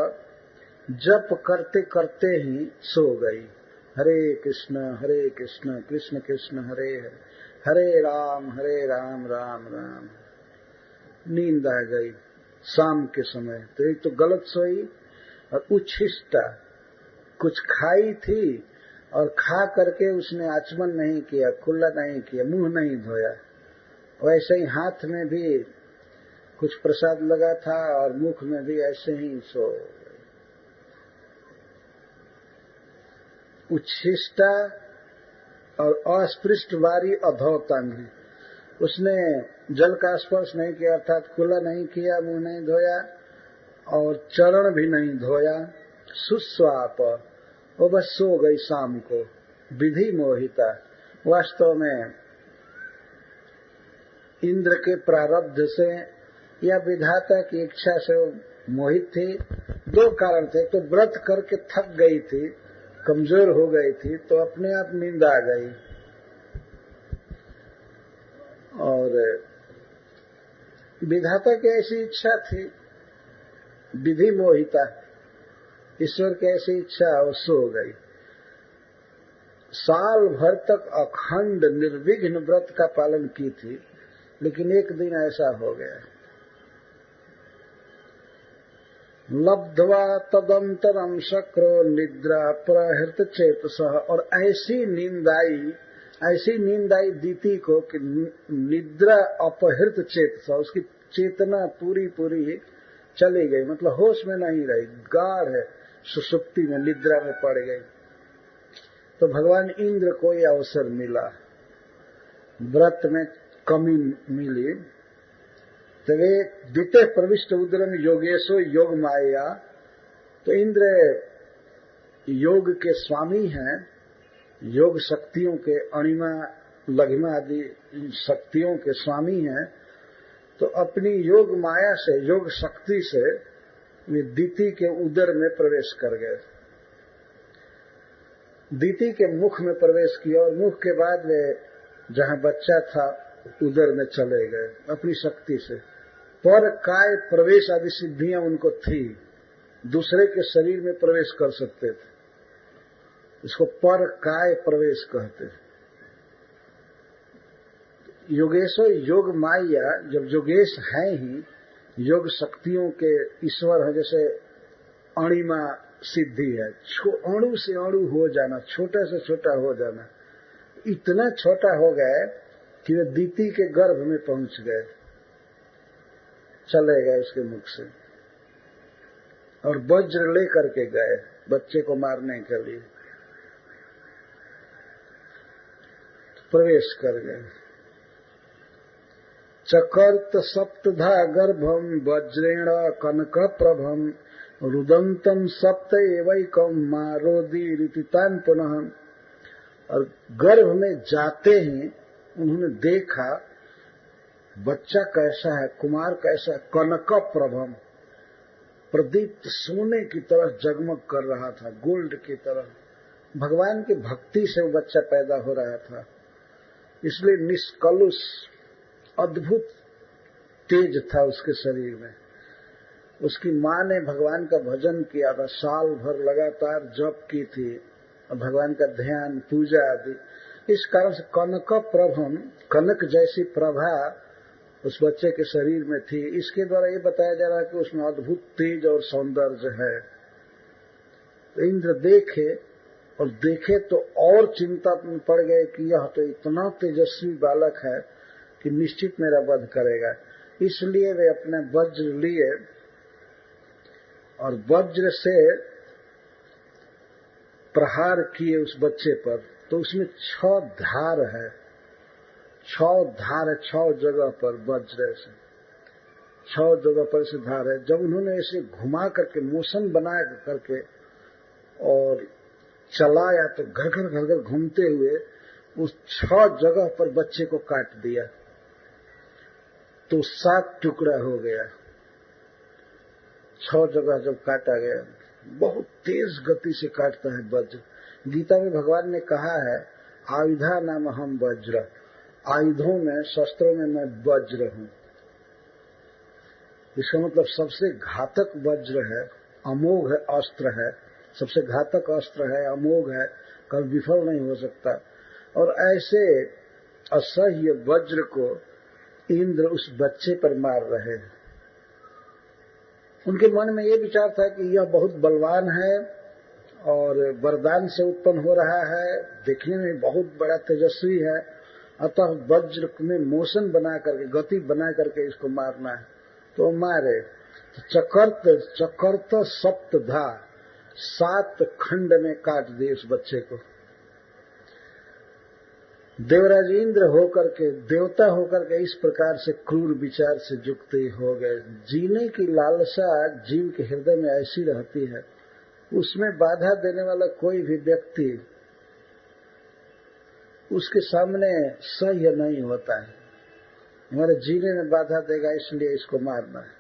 जप करते करते ही सो गई। हरे कृष्ण कृष्ण कृष्ण हरे हरे, हरे राम राम राम। नींद आ गई शाम के समय। तो एक तो गलत सोई और उच्छिष्टा, कुछ खाई थी और खा करके उसने आचमन नहीं किया, खुला नहीं किया, मुंह नहीं धोया। वैसे ही हाथ में भी कुछ प्रसाद लगा था और मुख में भी ऐसे ही सो उच्छिष्टा और अस्पृष्ट वारी अधोतांगी। उसने जल का स्पर्श नहीं किया, अर्थात खुला नहीं किया, मुंह नहीं धोया और चरण भी नहीं धोया। सुस्वाप, वो बस सो गई शाम को। विधि मोहिता, वास्तव में इंद्र के प्रारब्ध से या विधाता की इच्छा से वो मोहित थी। दो कारण थे, तो व्रत करके थक गई थी, कमजोर हो गई थी, तो अपने आप नींद आ गई। और विधाता की ऐसी इच्छा थी, विधि मोहिता, ईश्वर की ऐसी इच्छा, वो सो गई। साल भर तक अखंड निर्विघ्न व्रत का पालन की थी, लेकिन एक दिन ऐसा हो गया। लब्ध्वा तदंतरम शक्रो निद्रा प्रहृत चेतसः, और ऐसी नींद आई दीति को कि निद्रा अपहृत चेतसः, उसकी चेतना पूरी चली गई, मतलब होश में नहीं रही, गाढ़ है सुषुप्ति में, निद्रा में पड़ गई। तो भगवान इंद्र को यह अवसर मिला, व्रत में कमी मिली, तो वे द्वितीय प्रविष्ट उदरम योगेशो योग माया। तो इंद्र योग के स्वामी हैं, योग शक्तियों के, अणिमा लघिमा आदि शक्तियों के स्वामी हैं। तो अपनी योग माया से, योग शक्ति से वे दीति के उदर में प्रवेश कर गए, दीति के मुख में प्रवेश किया और मुख के बाद वे जहां बच्चा था उदर में चले गए अपनी शक्ति से। पर काय प्रवेश आदि सिद्धियां उनको थी, दूसरे के शरीर में प्रवेश कर सकते थे, इसको पर काय प्रवेश कहते हैं। योगेशो योग माया, जब योगेश है ही, योग शक्तियों के ईश्वर है, जैसे अणिमा सिद्धि है, अणु से अणु हो जाना, छोटे से छोटा हो जाना, इतना छोटा हो गए कि वे दीति के गर्भ में पहुंच गए, चले गए उसके मुख से, और वज्र लेकर के गए बच्चे को मारने के लिए, प्रवेश कर गए। चकर्त सप्तधा गर्भम वज्रेण कनक प्रभम रुदंतम सप्त एवैकम मारोदी रीतितान पुनः। और गर्भ में जाते ही उन्होंने देखा बच्चा कैसा है, कुमार कैसा है, कनक प्रभम, प्रदीप्त सोने की तरह जगमग कर रहा था, गोल्ड की तरह। भगवान की भक्ति से वो बच्चा पैदा हो रहा था, इसलिए निष्कलुष अद्भुत तेज था उसके शरीर में। उसकी मां ने भगवान का भजन किया था, साल भर लगातार जप की थी, और भगवान का ध्यान, पूजा आदि। इस कारण से कनक प्रभम, कनक जैसी प्रभा उस बच्चे के शरीर में थी। इसके द्वारा ये बताया जा रहा है कि उसमें अद्भुत तेज और सौंदर्य है। तो इंद्र देखे, और देखे तो और चिंता में पड़ गए कि यह तो इतना तेजस्वी बालक है कि निश्चित मेरा वध करेगा। इसलिए वे अपने वज्र लिए और वज्र से प्रहार किए उस बच्चे पर। तो उसमें 6 धार है, 6 धार है, 6 जगह पर वज्र से, 6 जगह पर से धार है। जब उन्होंने ऐसे घुमा करके, मोशन बना करके और चलाया, तो घर घर घूमते हुए उस 6 जगह पर बच्चे को काट दिया, तो 7 टुकड़ा हो गया। 6 जगह जब काटा गया, बहुत तेज गति से काटता है वज्र। गीता में भगवान ने कहा है, आयुधा नाम हम वज्र, आयुधों में, शस्त्रों में मैं वज्र हूं। इसका मतलब सबसे घातक वज्र है, अमोघ अस्त्र है, सबसे घातक अस्त्र है, अमोघ है, कभी विफल नहीं हो सकता। और ऐसे असह्य वज्र को इंद्र उस बच्चे पर मार रहे हैं। उनके मन में ये विचार था कि यह बहुत बलवान है और वरदान से उत्पन्न हो रहा है, देखने में बहुत बड़ा तेजस्वी है, अतः वज्र में मोशन बना करके, गति बना करके इसको मारना है। तो मारे चकर्त सप्तधा, 7 खंड में काट दिए उस बच्चे को। देवराज इंद्र होकर के, देवता होकर के इस प्रकार से क्रूर विचार से युक्त हो गए। जीने की लालसा जीव के हृदय में ऐसी रहती है, उसमें बाधा देने वाला कोई भी व्यक्ति उसके सामने सह्य नहीं होता है। हमारे जीने में बाधा देगा, इसलिए इसको मारना है।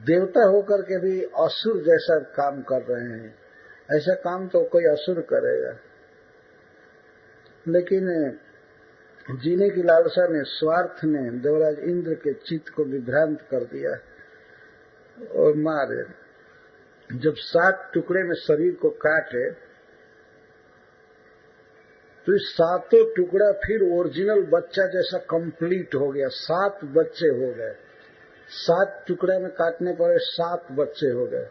देवता होकर के भी असुर जैसा काम कर रहे हैं, ऐसा काम तो कोई असुर करेगा। लेकिन जीने की लालसा ने, स्वार्थ ने देवराज इंद्र के चित्त को विभ्रांत कर दिया और मारे। जब 7 टुकड़े में शरीर को काटे तो इस 7 टुकड़ा फिर ओरिजिनल बच्चा जैसा कंप्लीट हो गया। 7 बच्चे हो गए, 7 टुकड़े में काटने पर 7 बच्चे हो गए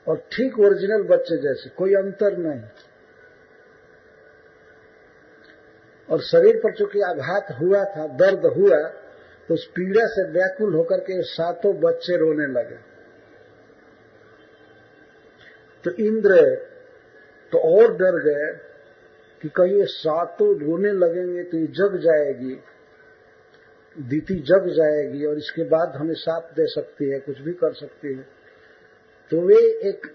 और ठीक ओरिजिनल बच्चे जैसे, कोई अंतर नहीं। और शरीर पर चूंकि आघात हुआ था, दर्द हुआ, तो उस पीड़ा से व्याकुल होकर के 7 बच्चे रोने लगे। तो इंद्र तो और डर गए कि कहीं ये 7 रोने लगेंगे तो ये जग जाएगी, दीति जग जाएगी और इसके बाद हमें शाप दे सकती है, कुछ भी कर सकती है। तो वे एक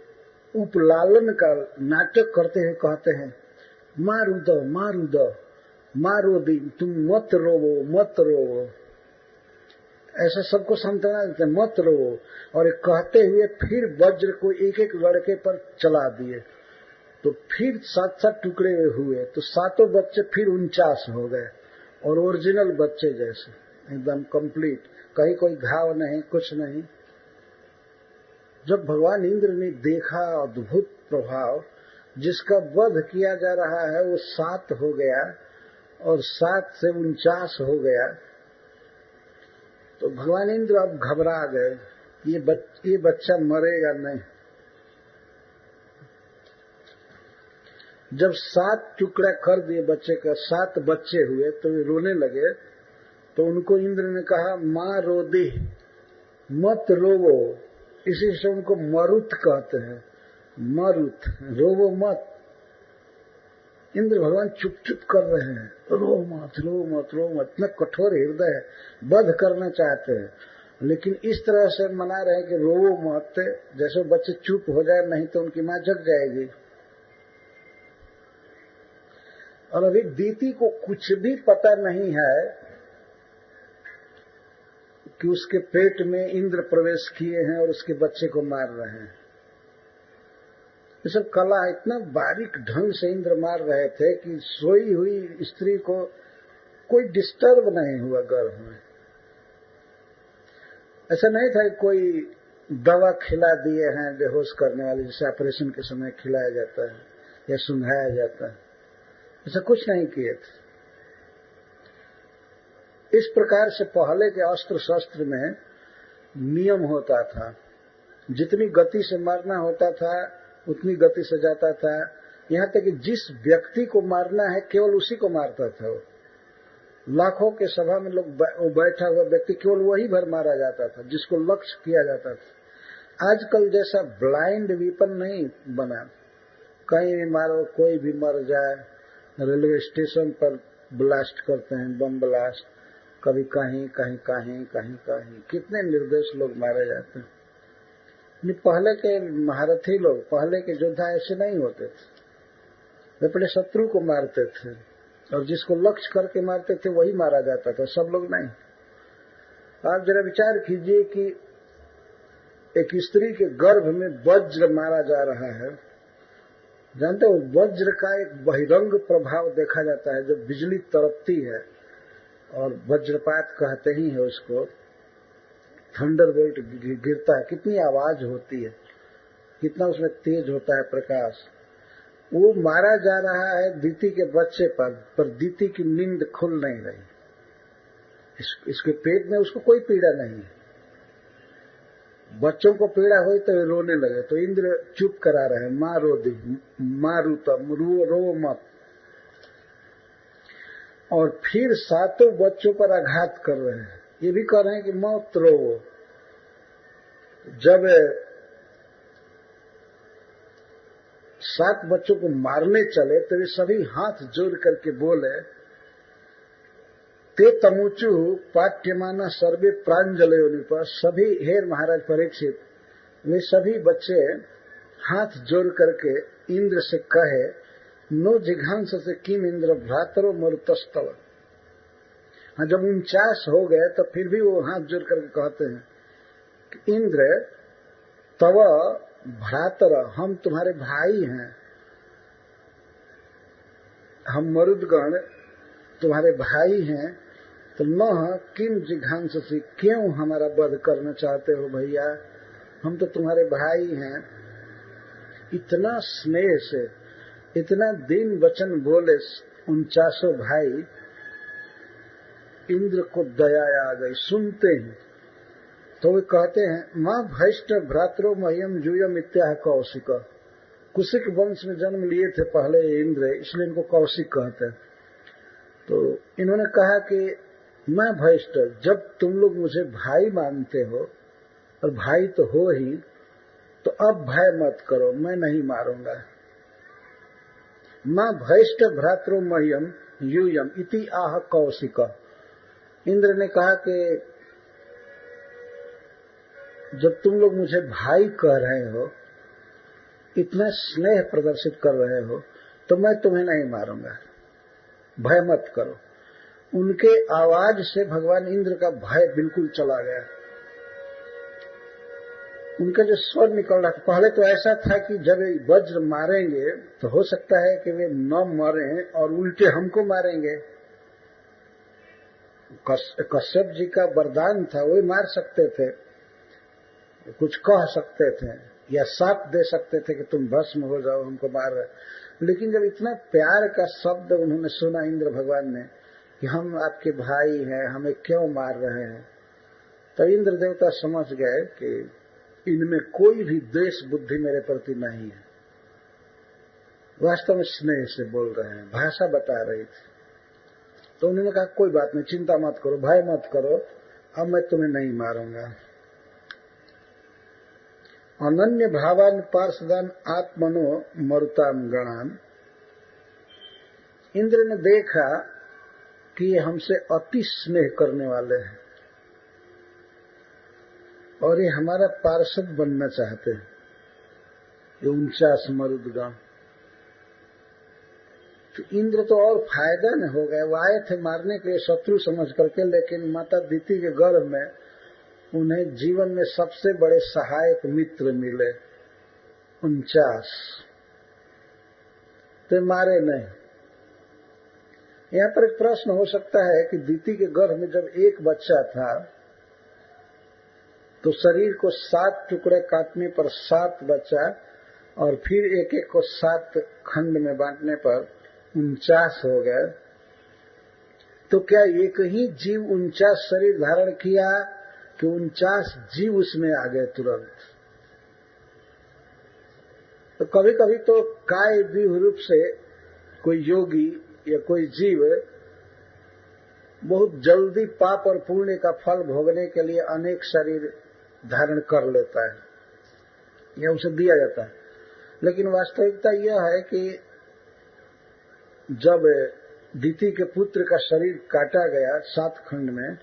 उपलालन का नाटक करते हुए कहते हैं, मारू दो मारू दो, मारो दी, तुम मत रोवो मत रोवो, ऐसा सबको सांत्वना देते, मत रोवो। और कहते हुए फिर वज्र को एक एक लड़के पर चला दिए, तो फिर 7-7 टुकड़े हुए, तो 7 बच्चे फिर 49 हो गए और ओरिजिनल बच्चे जैसे एकदम कंप्लीट, कहीं कोई घाव नहीं, कुछ नहीं। जब भगवान इंद्र ने देखा अद्भुत प्रभाव, जिसका वध किया जा रहा है वो 7 हो गया और 7 से 49 हो गया, तो भगवान इंद्र अब घबरा गए, ये बच्चा मरेगा नहीं। जब 7 टुकड़ा कर दिए बच्चे का, 7 बच्चे हुए, तो वे रोने लगे। तो उनको इंद्र ने कहा, माँ रो दे मत रोवो, इसी से उनको मरुत कहते हैं, मरुत, रोवो मत। इंद्र भगवान चुप चुप कर रहे हैं, रो मत रो मत रो मत, इतना कठोर हृदय है, वध करना चाहते हैं, लेकिन इस तरह से मना रहे हैं कि रो मत, जैसे बच्चे चुप हो जाए, नहीं तो उनकी मां जग जाएगी। और अभी दीति को कुछ भी पता नहीं है कि उसके पेट में इंद्र प्रवेश किए हैं और उसके बच्चे को मार रहे हैं। ये सब कला इतना बारीक ढंग से इंद्र मार रहे थे कि सोई हुई स्त्री को कोई डिस्टर्ब नहीं हुआ गर्भ में। ऐसा नहीं था कि कोई दवा खिला दिए हैं बेहोश करने वाली, जैसे ऑपरेशन के समय खिलाया जाता है या सुंघाया जाता है, ऐसा कुछ नहीं किए थे। इस प्रकार से पहले के अस्त्र शस्त्र में नियम होता था, जितनी गति से मारना होता था उतनी गति से जाता था, यहाँ तक कि जिस व्यक्ति को मारना है केवल उसी को मारता था। वो लाखों के सभा में लोग बैठा हुआ व्यक्ति केवल वही भर मारा जाता था जिसको लक्ष्य किया जाता था। आजकल जैसा ब्लाइंड वीपन नहीं बना, कहीं भी मारो कोई भी मर जाए। रेलवे स्टेशन पर ब्लास्ट करते हैं, बम ब्लास्ट, कभी कहीं कहीं कहीं कहीं कहीं, कितने निर्दोष लोग मारे जाते हैं। पहले के महारथी लोग, पहले के योद्धा ऐसे नहीं होते थे, वे अपने शत्रु को मारते थे और जिसको लक्ष्य करके मारते थे वही मारा जाता था, सब लोग नहीं। आप जरा विचार कीजिए कि एक स्त्री के गर्भ में वज्र मारा जा रहा है। जानते हो वज्र का एक बहिरंग प्रभाव देखा जाता है, जब बिजली तड़पती है और वज्रपात कहते ही है उसको, थंडरबोल्ट गिरता है, कितनी आवाज होती है, कितना उसमें तेज होता है प्रकाश। वो मारा जा रहा है दीति के बच्चे पर दीति की नींद खुल नहीं रही। इसके पेट में उसको कोई पीड़ा नहीं है, बच्चों को पीड़ा हुई तो वे रोने लगे, तो इंद्र चुप करा रहे, माँ रो दी, मारू तम रो मत। और फिर 7 बच्चों पर आघात कर रहे हैं, ये भी कह रहे हैं कि मत रो। जब 7 बच्चों को मारने चले तो वे सभी हाथ जोड़ करके बोले, ते तमुचु पाठ्यमाना सर्वे प्रांजलयो निप। सभी हेर महाराज परीक्षित, वे सभी बच्चे हाथ जोड़ करके इंद्र से कहे, नो जिघांस से किम इंद्र भ्रातरो मरुतस्तव। हाँ, जब 49 हो गए तो फिर भी वो हाथ जोड़ करके कहते हैं कि इंद्र तव भ्रातर, हम तुम्हारे भाई हैं, हम मरुदगण तुम्हारे भाई हैं, तो न किम जिघांस से, क्यों हमारा वध करना चाहते हो भैया, हम तो तुम्हारे भाई हैं। इतना स्नेह से, इतना दीन वचन बोले 49 भाई, इंद्र को दया आ गई। सुनते हैं तो वे कहते हैं, माँ भैष्ट भ्रातरो मह्यम जूयम इत्याह कौशिक। कुशिक वंश में जन्म लिए थे पहले इंद्र, इसलिए इनको कौशिक कहते हैं। तो इन्होंने कहा कि मैं भैष्ट, जब तुम लोग मुझे भाई मानते हो, और भाई तो हो ही, तो अब भय मत करो, मैं नहीं मारूंगा। माँ भैष्ट भ्रातरो मह्यम यूयम इति आह कौशिक। इंद्र ने कहा कि जब तुम लोग मुझे भाई कह रहे हो, इतना स्नेह प्रदर्शित कर रहे हो, तो मैं तुम्हें नहीं मारूंगा, भय मत करो। उनके आवाज से भगवान इंद्र का भय बिल्कुल चला गया। उनका जो स्वर निकल रहा था, पहले तो ऐसा था कि जब वज्र मारेंगे तो हो सकता है कि वे न मरें और उल्टे हमको मारेंगे। कश्यप जी का वरदान था, वो मार सकते थे, कुछ कह सकते थे या साप दे सकते थे कि तुम भस्म हो जाओ, हमको मार रहे। लेकिन जब इतना प्यार का शब्द उन्होंने सुना इंद्र भगवान ने कि हम आपके भाई हैं, हमें क्यों मार रहे हैं, तो इंद्र देवता समझ गए कि इनमें कोई भी द्वेष बुद्धि मेरे प्रति नहीं है, वास्तव में स्नेह से बोल रहे हैं, भाषा बता रही थी। तो उन्होंने कहा कोई बात नहीं, चिंता मत करो, भय मत करो, अब मैं तुम्हें नहीं मारूंगा। अनन्य भावान पार्षदान आत्मनो मरुताम गणान। इंद्र ने देखा कि ये हमसे अति स्नेह करने वाले हैं और ये हमारा पार्षद बनना चाहते हैं, ये 49 मरुदगण। तो इंद्र तो और फायदा न हो गए, वो आए थे मारने के लिए शत्रु समझ करके, लेकिन माता दीति के गर्भ में उन्हें जीवन में सबसे बड़े सहायक मित्र मिले 49, तो मारे नहीं। यहाँ पर एक प्रश्न हो सकता है कि दीति के गर्भ में जब एक बच्चा था तो शरीर को 7 टुकड़े काटने पर 7 बचा, और फिर एक एक को 7 खंड में बांटने पर 49 हो गए। तो क्या एक ही जीव 49 शरीर धारण किया कि 49 जीव उसमें आ गए तुरंत? तो कभी कभी तो काय व्यूह रूप से कोई योगी या कोई जीव बहुत जल्दी पाप और पुण्य का फल भोगने के लिए अनेक शरीर धारण कर लेता है या उसे दिया जाता है। लेकिन वास्तविकता यह है कि जब दीति के पुत्र का शरीर काटा गया 7 खंड में,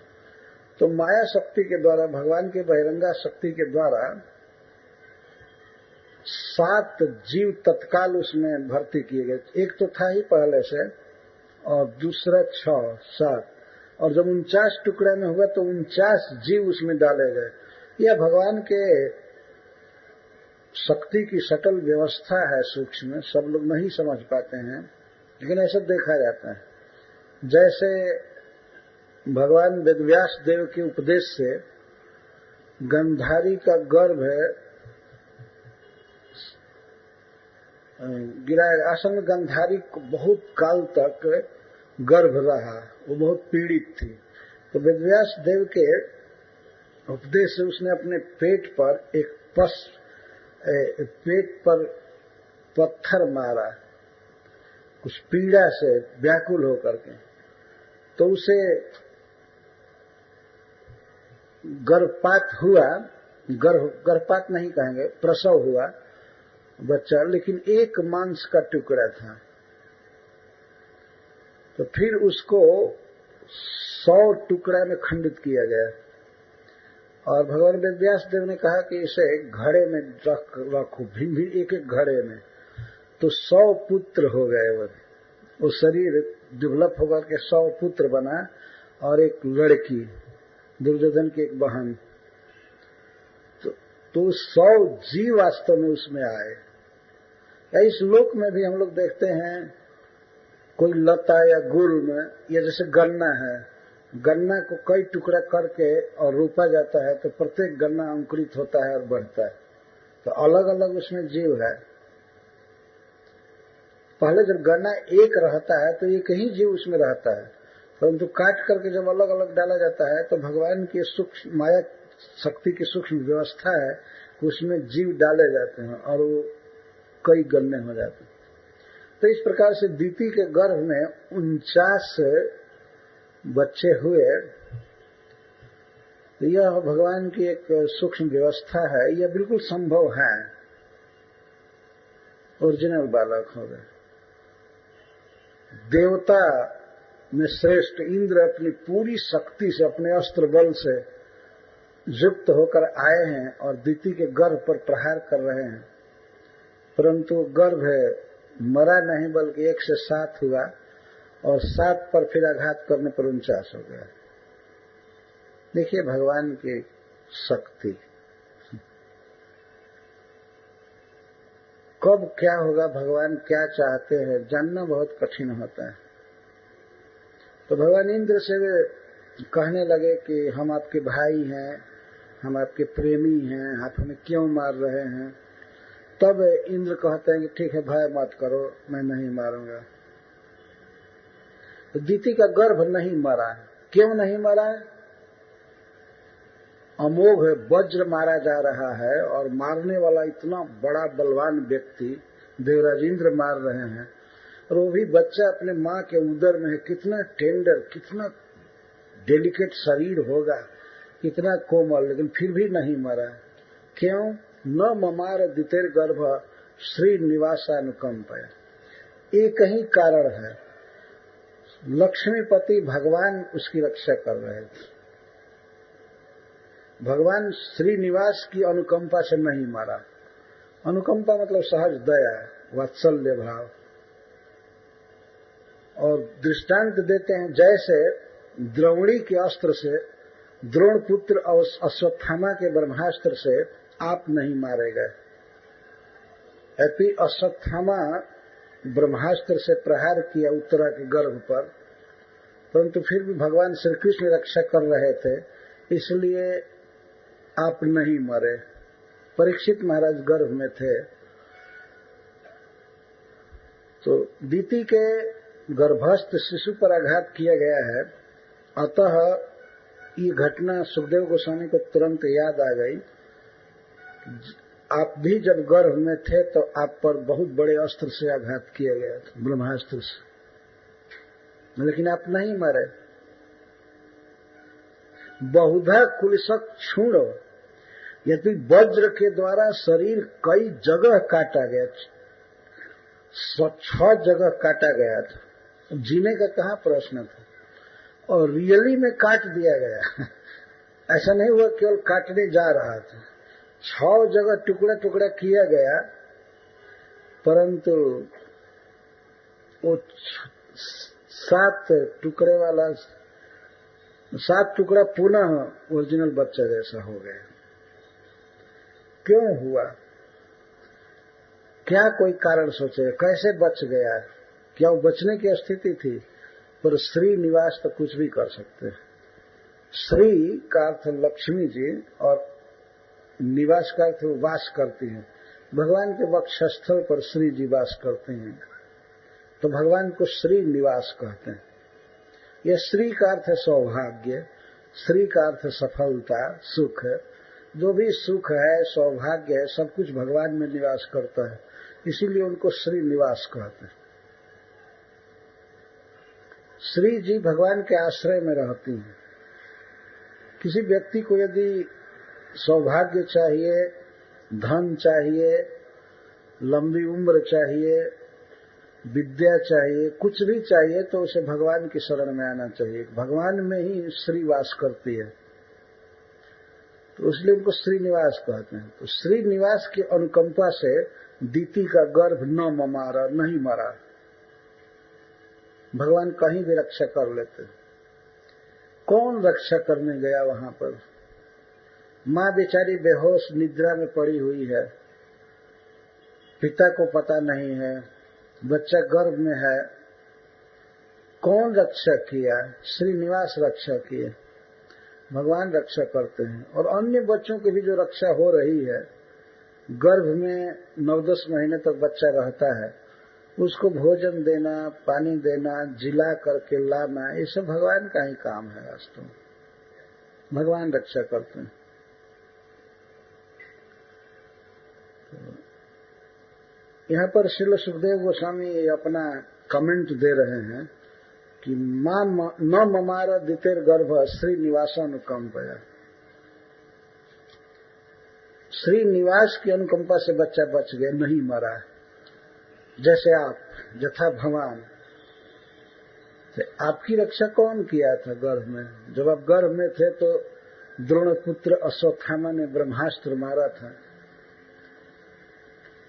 तो माया शक्ति के द्वारा, भगवान के बहिरंगा शक्ति के द्वारा 7 जीव तत्काल उसमें भर्ती किए गए। एक तो था ही पहले से, और दूसरा 6, 7, और जब 49 टुकड़े में हुआ तो 49 जीव उसमें डाले गए। यह भगवान के शक्ति की सटल व्यवस्था है, सूक्ष्म, सब लोग नहीं समझ पाते हैं, लेकिन ऐसा देखा जाता है। जैसे भगवान वेदव्यास देव के उपदेश से गंधारी का गर्भ गिराया, असल में गंधारी को बहुत काल तक गर्भ रहा, वो बहुत पीड़ित थी। तो वेदव्यास देव के उपदेश से उसने अपने पेट पर पेट पर पत्थर मारा, कुछ पीड़ा से व्याकुल होकर के, तो उसे गर्भपात हुआ, गर्भपात नहीं कहेंगे, प्रसव हुआ बच्चा, लेकिन एक मांस का टुकड़ा था। तो फिर उसको 100 टुकड़ा में खंडित किया गया और भगवान वेदव्यास देव ने कहा कि इसे घड़े में रखो, भिन्न एक एक घड़े में। तो 100 पुत्र हो गए, वो शरीर डेवलप होकर के 100 पुत्र बना और एक लड़की, दुर्योधन की एक बहन। तो 100 जीव वास्तव में उसमें आए। इस लोक में भी हम लोग देखते हैं, कोई लता या गुड़ में, या जैसे गन्ना है, गन्ना को कई टुकड़ा करके और रोपा जाता है, तो प्रत्येक गन्ना अंकुरित होता है और बढ़ता है। तो अलग अलग उसमें जीव है। पहले जब गन्ना एक रहता है तो एक ही जीव उसमें रहता है, परंतु काट करके जब अलग अलग डाला जाता है तो भगवान की सूक्ष्म माया शक्ति की सूक्ष्म व्यवस्था है, उसमें जीव डाले जाते हैं और वो कई गन्ने हो जाते हैं। तो इस प्रकार से दीति के गर्भ में 49 बच्चे हुए। तो यह भगवान की एक सूक्ष्म व्यवस्था है, यह बिल्कुल संभव है। ओरिजिनल बालक हो गए। देवता में श्रेष्ठ इंद्र अपनी पूरी शक्ति से, अपने अस्त्र बल से युक्त होकर आए हैं और दीति के गर्भ पर प्रहार कर रहे हैं, परंतु गर्भ मरा नहीं बल्कि 1 से 7 हुआ और 7 पर फिर आघात करने पर 49 हो गया। देखिए भगवान की शक्ति। कब क्या होगा, भगवान क्या चाहते हैं, जानना बहुत कठिन होता है। तो भगवान इंद्र से वे कहने लगे कि हम आपके भाई हैं, हम आपके प्रेमी हैं, आप हमें क्यों मार रहे हैं। तब इंद्र कहते हैं कि ठीक है, भय मत करो, मैं नहीं मारूंगा। तो दीति का गर्भ नहीं मरा। क्यों नहीं मरा? अमोघ वज्र मारा जा रहा है और मारने वाला इतना बड़ा बलवान व्यक्ति देवराज इंद्र मार रहे हैं, और वो भी बच्चा अपने मां के उदर में है। कितना टेंडर, कितना डेलिकेट शरीर होगा, कितना कोमल, लेकिन फिर भी नहीं मरा। क्यों? न ममार दितेर गर्भ श्री निवासानुकंप। एक ही कारण है, लक्ष्मीपति भगवान उसकी रक्षा कर रहे थे। भगवान श्रीनिवास की अनुकंपा से नहीं मारा। अनुकंपा मतलब सहज दया, वात्सल्य भाव। और दृष्टांत देते हैं, जैसे द्रोणी के अस्त्र से, द्रोण पुत्र और अश्वत्थामा के ब्रह्मास्त्र से आप नहीं मारे गए। यदि अश्वत्थामा ब्रह्मास्त्र से प्रहार किया उत्तरा के गर्भ पर, परंतु फिर भी भगवान श्री कृष्ण रक्षा कर रहे थे, इसलिए आप नहीं मरे। परीक्षित महाराज गर्भ में थे। तो दीति के गर्भस्थ शिशु पर आघात किया गया है। अतः ये घटना सुखदेव गोस्वामी को तुरंत याद आ गई। आप भी जब गर्भ में थे तो आप पर बहुत बड़े अस्त्र से आघात किया गया था, ब्रह्मास्त्र से, लेकिन आप नहीं मरे। बहुधा कुलशक छूण, यदि वज्र के द्वारा शरीर कई जगह काटा गया, 6 जगह काटा गया था। जीने का कहाँ प्रश्न था, और रियली में काट दिया गया। ऐसा नहीं हुआ केवल काटने जा रहा था, 6 जगह टुकड़ा टुकड़ा किया गया, परंतु वो 7 टुकड़े वाला 7 टुकड़ा पुनः ओरिजिनल बच्चा जैसा हो गया। क्यों हुआ? क्या कोई कारण सोचे? कैसे बच गया? क्या वो बचने की स्थिति थी? पर श्री निवास तो कुछ भी कर सकते हैं। श्री का अर्थ लक्ष्मी जी और निवास का अर्थ वास करती हैं। भगवान के वक्षस्थल पर श्री जी वास करते हैं, तो भगवान को श्री निवास कहते हैं। यह श्री का अर्थ है सौभाग्य, श्री का अर्थ सफलता, सुख। जो भी सुख है, सौभाग्य है, सब कुछ भगवान में निवास करता है, इसीलिए उनको श्री निवास कहते हैं। श्री जी भगवान के आश्रय में रहती हैं। किसी व्यक्ति को यदि सौभाग्य चाहिए, धन चाहिए, लंबी उम्र चाहिए, विद्या चाहिए, कुछ भी चाहिए, तो उसे भगवान की शरण में आना चाहिए। भगवान में ही श्री वास करती है, तो इसलिए उनको श्रीनिवास कहते हैं। तो श्रीनिवास की अनुकंपा से दीति का गर्भ न ममारा, नहीं मरा। भगवान कहीं भी रक्षा कर लेते। कौन रक्षा करने गया वहां पर? मां बेचारी बेहोश निद्रा में पड़ी हुई है, पिता को पता नहीं है, बच्चा गर्भ में है। कौन रक्षा किया? श्रीनिवास रक्षा किए। भगवान रक्षा करते हैं। और अन्य बच्चों की भी जो रक्षा हो रही है, गर्भ में 9-10 महीने तक बच्चा रहता है, उसको भोजन देना, पानी देना, जिला करके लाना, ये सब भगवान का ही काम है। वास्तव में भगवान रक्षा करते हैं। यहाँ पर श्रील सुखदेव गोस्वामी अपना कमेंट दे रहे हैं कि मां न ममारा दितेर गर्भ श्रीनिवासानुकंपया। श्रीनिवास की अनुकंपा से बच्चा बच गया, नहीं मरा। जैसे आप, यथा भगवान, तो आपकी रक्षा कौन किया था गर्भ में? जब आप गर्भ में थे तो द्रोणपुत्र अश्वत्थामा ने ब्रह्मास्त्र मारा था।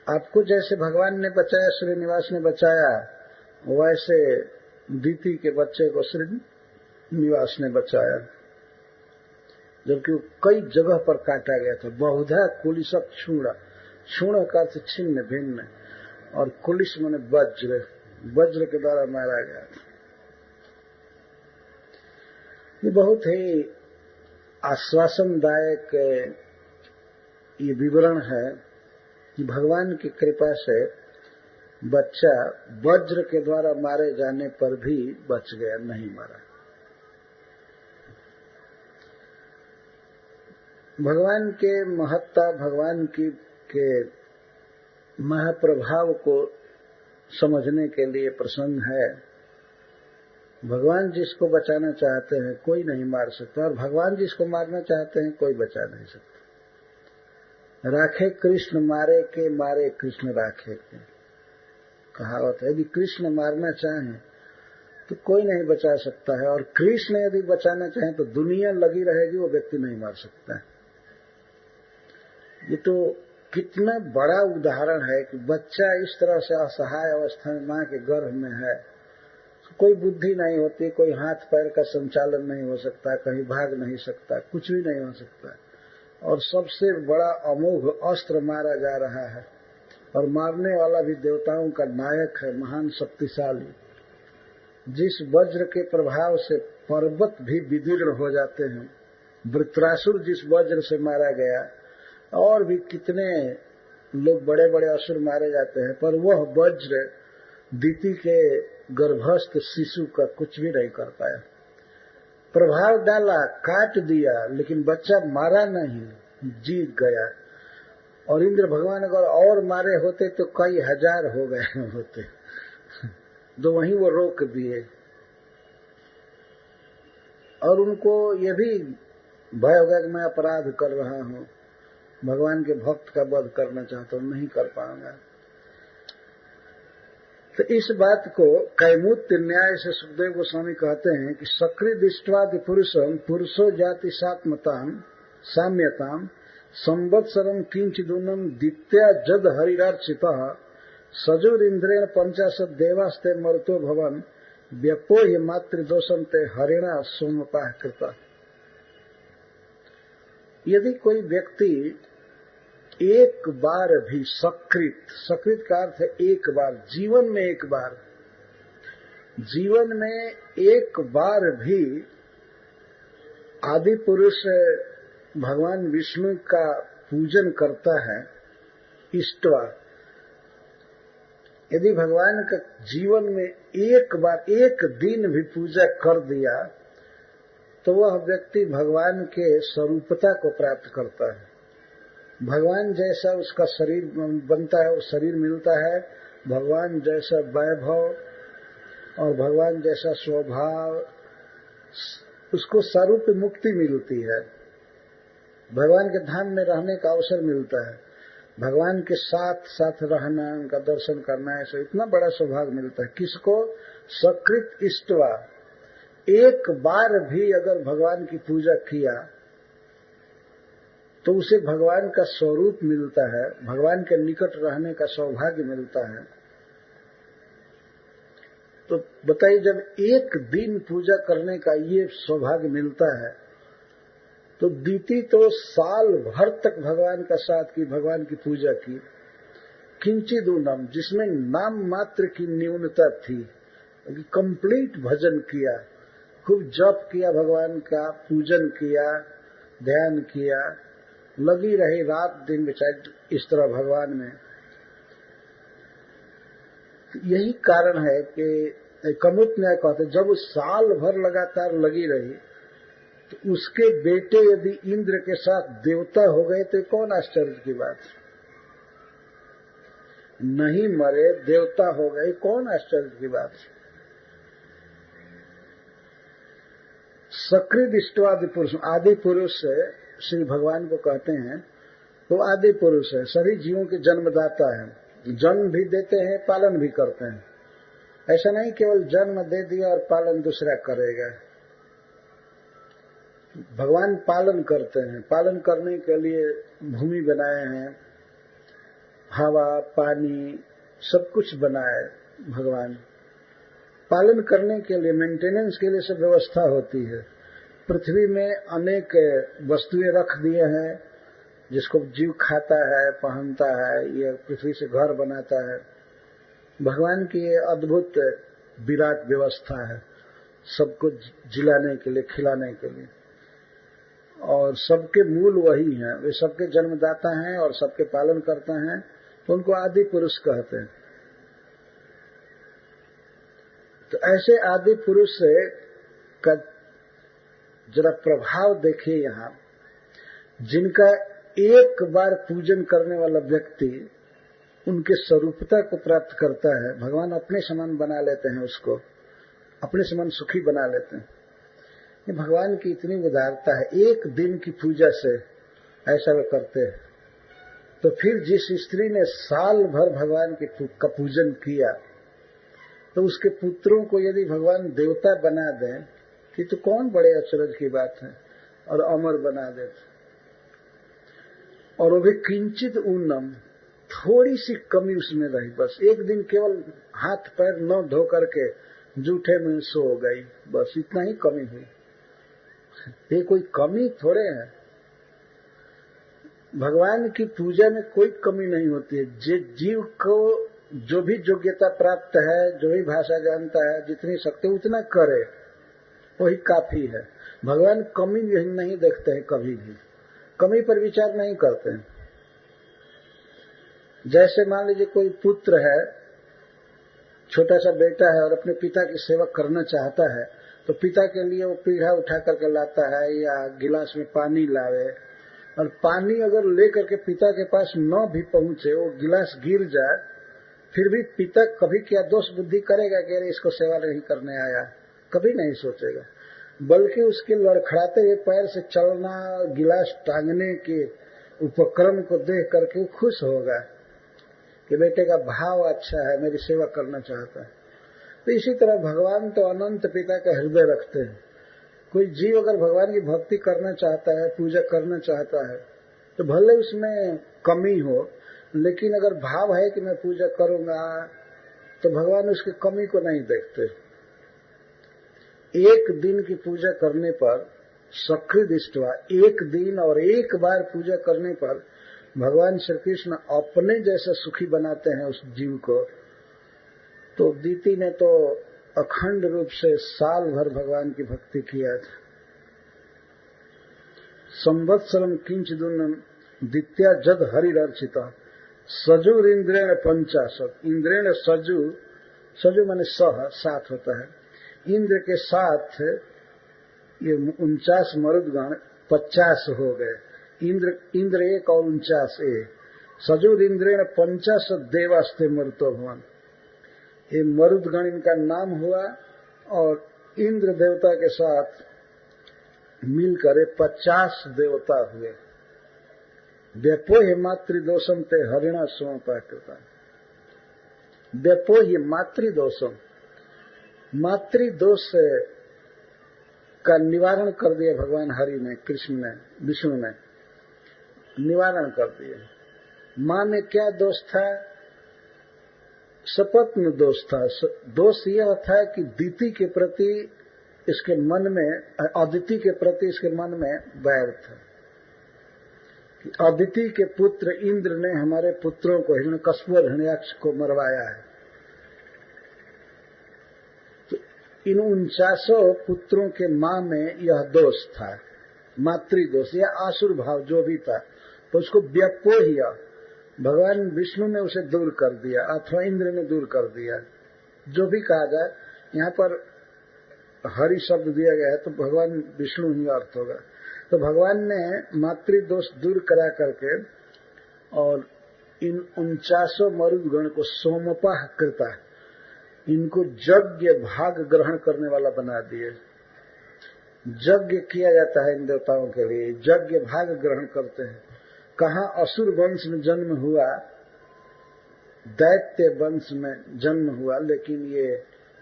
आपको जैसे भगवान ने बचाया, श्रीनिवास ने बचाया, वैसे दीति के बच्चे को श्रीनिवास ने बचाया। जबकि कई जगह पर काटा गया था। बहुधा कुलिशक छूड़ा, छूण का अर्थ छिन्न भिन्न, और कुलिश माने वज्र, वज्र के द्वारा मारा गया था। ये बहुत ही आश्वासनदायक ये विवरण है कि भगवान की कृपा से बच्चा वज्र के द्वारा मारे जाने पर भी बच गया, नहीं मरा। भगवान के महत्ता, भगवान के महाप्रभाव को समझने के लिए प्रसंग है। भगवान जिसको बचाना चाहते हैं कोई नहीं मार सकता, और भगवान जिसको मारना चाहते हैं कोई बचा नहीं सकता। राखे कृष्ण मारे के, मारे कृष्ण राखे के, कहावत है। यदि कृष्ण मारना चाहें तो कोई नहीं बचा सकता है, और कृष्ण यदि बचाना चाहें तो दुनिया लगी रहेगी, वो व्यक्ति नहीं मार सकता है। ये तो कितना बड़ा उदाहरण है कि बच्चा इस तरह से असहाय अवस्था में मां के गर्भ में है, कोई बुद्धि नहीं होती, कोई हाथ पैर का संचालन नहीं हो सकता, कहीं भाग नहीं सकता, कुछ भी नहीं हो सकता, और सबसे बड़ा अमोघ अस्त्र मारा जा रहा है, और मारने वाला भी देवताओं का नायक है, महान शक्तिशाली। जिस वज्र के प्रभाव से पर्वत भी विदीर्ण हो जाते हैं, वृत्रासुर जिस वज्र से मारा गया, और भी कितने लोग बड़े बड़े असुर मारे जाते हैं, पर वह वज्र दीति के गर्भस्थ शिशु का कुछ भी नहीं कर पाया। प्रभाव डाला, काट दिया, लेकिन बच्चा मारा नहीं, जीत गया। और इंद्र भगवान अगर और मारे होते तो कई हजार हो गए होते, तो वहीं वो रोक दिए। और उनको ये भी भय हो गया कि मैं अपराध कर रहा हूं, भगवान के भक्त का वध करना चाहता हूं, नहीं कर पाऊंगा। तो इस बात को कैमुत्य न्याय से सुखदेव गोस्वामी कहते हैं कि सक्री दृष्टवादि पुरुषम पुरुषो जाति सात्मताम साम्यताम संवत्सरम किंचिदूनम दित्या जद हरिरार्चितः सजुर इंद्रेण 50 देवास्ते मरुतो भवन व्यपोहि मातृदोषम ते हरिणा सोमपाह कृता। यदि कोई व्यक्ति एक बार भी सकृत का अर्थ है एक बार, जीवन में एक बार, जीवन में एक बार भी आदि पुरुष भगवान विष्णु का पूजन करता है, इष्टवा, यदि भगवान का जीवन में एक बार एक दिन भी पूजा कर दिया, तो वह व्यक्ति भगवान के स्वरूपता को प्राप्त करता है। भगवान जैसा उसका शरीर बनता है, वो शरीर मिलता है, भगवान जैसा वैभव और भगवान जैसा स्वभाव, उसको स्वरूप मुक्ति मिलती है। भगवान के धाम में रहने का अवसर मिलता है, भगवान के साथ साथ रहना, उनका दर्शन करना, ऐसा इतना बड़ा सौभाग्य मिलता है। किसको? सकृत इष्टवा। एक बार भी अगर भगवान की पूजा किया तो उसे भगवान का स्वरूप मिलता है, भगवान के निकट रहने का सौभाग्य मिलता है। तो बताइए, जब एक दिन पूजा करने का ये सौभाग्य मिलता है तो दीति तो साल भर तक भगवान का साथ की, भगवान की पूजा की। किंचिदूनम, जिसमें नाम मात्र की न्यूनता थी, कंप्लीट भजन किया, खूब जप किया, भगवान का पूजन किया, ध्यान किया, लगी रही रात दिन बेचारी इस तरह भगवान में। यही कारण है कि कमुत न्याय कहते, जब उस साल भर लगातार लगी रही तो उसके बेटे यदि इंद्र के साथ देवता हो गए तो कौन आश्चर्य की बात। नहीं मरे, देवता हो गए, कौन आश्चर्य की बात। सकृद इष्टवादि पुरुष, आदि पुरुष श्री भगवान को कहते हैं, तो आदि पुरुष है, सभी जीवों के जन्मदाता है, जन्म भी देते हैं, पालन भी करते हैं। ऐसा नहीं केवल जन्म दे दिया और पालन दूसरा करेगा। भगवान पालन करते हैं, पालन करने के लिए भूमि बनाए हैं, हवा पानी सब कुछ बनाए भगवान। पालन करने के लिए, मेंटेनेंस के लिए सब व्यवस्था होती है। पृथ्वी में अनेक वस्तुएं रख दिए हैं, जिसको जीव खाता है, पहनता है, ये पृथ्वी से घर बनाता है। भगवान की ये अद्भुत विराट व्यवस्था है, सबको जिलाने के लिए, खिलाने के लिए। और सबके मूल वही हैं, वे सबके जन्मदाता हैं और सबके पालन करते हैं, तो उनको आदि पुरुष कहते हैं। तो ऐसे आदि पुरुष का जरा प्रभाव देखिए यहां, जिनका एक बार पूजन करने वाला व्यक्ति उनके स्वरूपता को प्राप्त करता है, भगवान अपने समान बना लेते हैं, उसको अपने समान सुखी बना लेते हैं। ये भगवान की इतनी उदारता है, एक दिन की पूजा से ऐसा वे करते हैं। तो फिर जिस स्त्री ने साल भर भगवान का पूजन किया, तो उसके पुत्रों को यदि भगवान देवता बना दें कि तो कौन बड़े अचरज की बात है, और अमर बना देते। और वो भी किंचित ऊनम, थोड़ी सी कमी उसमें रही, बस एक दिन केवल हाथ पैर न धो करके जूठे में सो गई, बस इतना ही कमी हुई। ये कोई कमी थोड़े है, भगवान की पूजा में कोई कमी नहीं होती है। जीव को जो भी योग्यता प्राप्त है, जो भी भाषा जानता है, जितनी शक्ति उतना करे, वही काफी है। भगवान कमी नहीं देखते हैं, कभी भी कमी पर विचार नहीं करते हैं। जैसे मान लीजिए कोई पुत्र है, छोटा सा बेटा है और अपने पिता की सेवा करना चाहता है, तो पिता के लिए वो पीढ़ा उठा करके लाता है या गिलास में पानी लावे, और पानी अगर लेकर के पिता के पास न भी पहुंचे, वो गिलास गिर जाए, फिर भी पिता कभी क्या दोष बुद्धि करेगा कि अरे इसको सेवा नहीं करने आया, कभी नहीं सोचेगा। बल्कि उसके लड़खड़ाते हुए पैर से चलना, गिलास टांगने के उपक्रम को देख करके वो खुश होगा कि बेटे का भाव अच्छा है, मेरी सेवा करना चाहता है। तो इसी तरह भगवान तो अनंत पिता का हृदय रखते हैं। कोई जीव अगर भगवान की भक्ति करना चाहता है, पूजा करना चाहता है, तो भले उसमें कमी हो, लेकिन अगर भाव है कि मैं पूजा करूंगा, तो भगवान उसकी कमी को नहीं देखते। एक दिन की पूजा करने पर सकृद इष्टवा, एक दिन और एक बार पूजा करने पर भगवान श्री कृष्ण अपने जैसा सुखी बनाते हैं उस जीव को। तो दीति ने तो अखंड रूप से साल भर भगवान की भक्ति किया था। संवत्सरम किंचिदूनम दित्या जद हरिरर्चिता सजुर इंद्रेण पंचाशत। इंद्रेण सजु माने सह, साथ होता है। इंद्र के साथ ये 49 मरुदगण 50 हो गए। इंद्र एक और 49 एक। सजुर इंद्रेण 50 देवास्ते मरुतो भवन। ये मरुदगण इनका नाम हुआ और इंद्र देवता के साथ मिलकर 50 देवता हुए। व्यपोहि मातृदोषम ते हरिणा सोमपाकृता। व्यपोहि मातृदोषम, मातृदोष का निवारण कर दिया भगवान हरि ने, कृष्ण ने, विष्णु ने निवारण कर दिया। मां में क्या दोष था? सपत्न दोष था। दोष यह था कि दीति के प्रति इसके मन में, अदिति के प्रति इसके मन में बैर था। अदिति के पुत्र इंद्र ने हमारे पुत्रों को, हिरण्यकश्यप और हिरण्याक्ष को मरवाया है। तो इन 49 पुत्रों के मां में यह दोष था, मातृदोष या आसुर भाव जो भी था, तो उसको व्यपोह्य भगवान विष्णु ने उसे दूर कर दिया अथवा इंद्र ने दूर कर दिया, जो भी कहा जाए। यहाँ पर हरि शब्द दिया गया है तो भगवान विष्णु ही अर्थ होगा। तो भगवान ने मातृदोष दूर करा करके और इन 49 मरुदगण को सोमपाह कृता, इनको यज्ञ भाग ग्रहण करने वाला बना दिए। यज्ञ किया जाता है इन देवताओं के लिए, यज्ञ भाग ग्रहण करते हैं। कहाँ असुर वंश में जन्म हुआ, दैत्य वंश में जन्म हुआ, लेकिन ये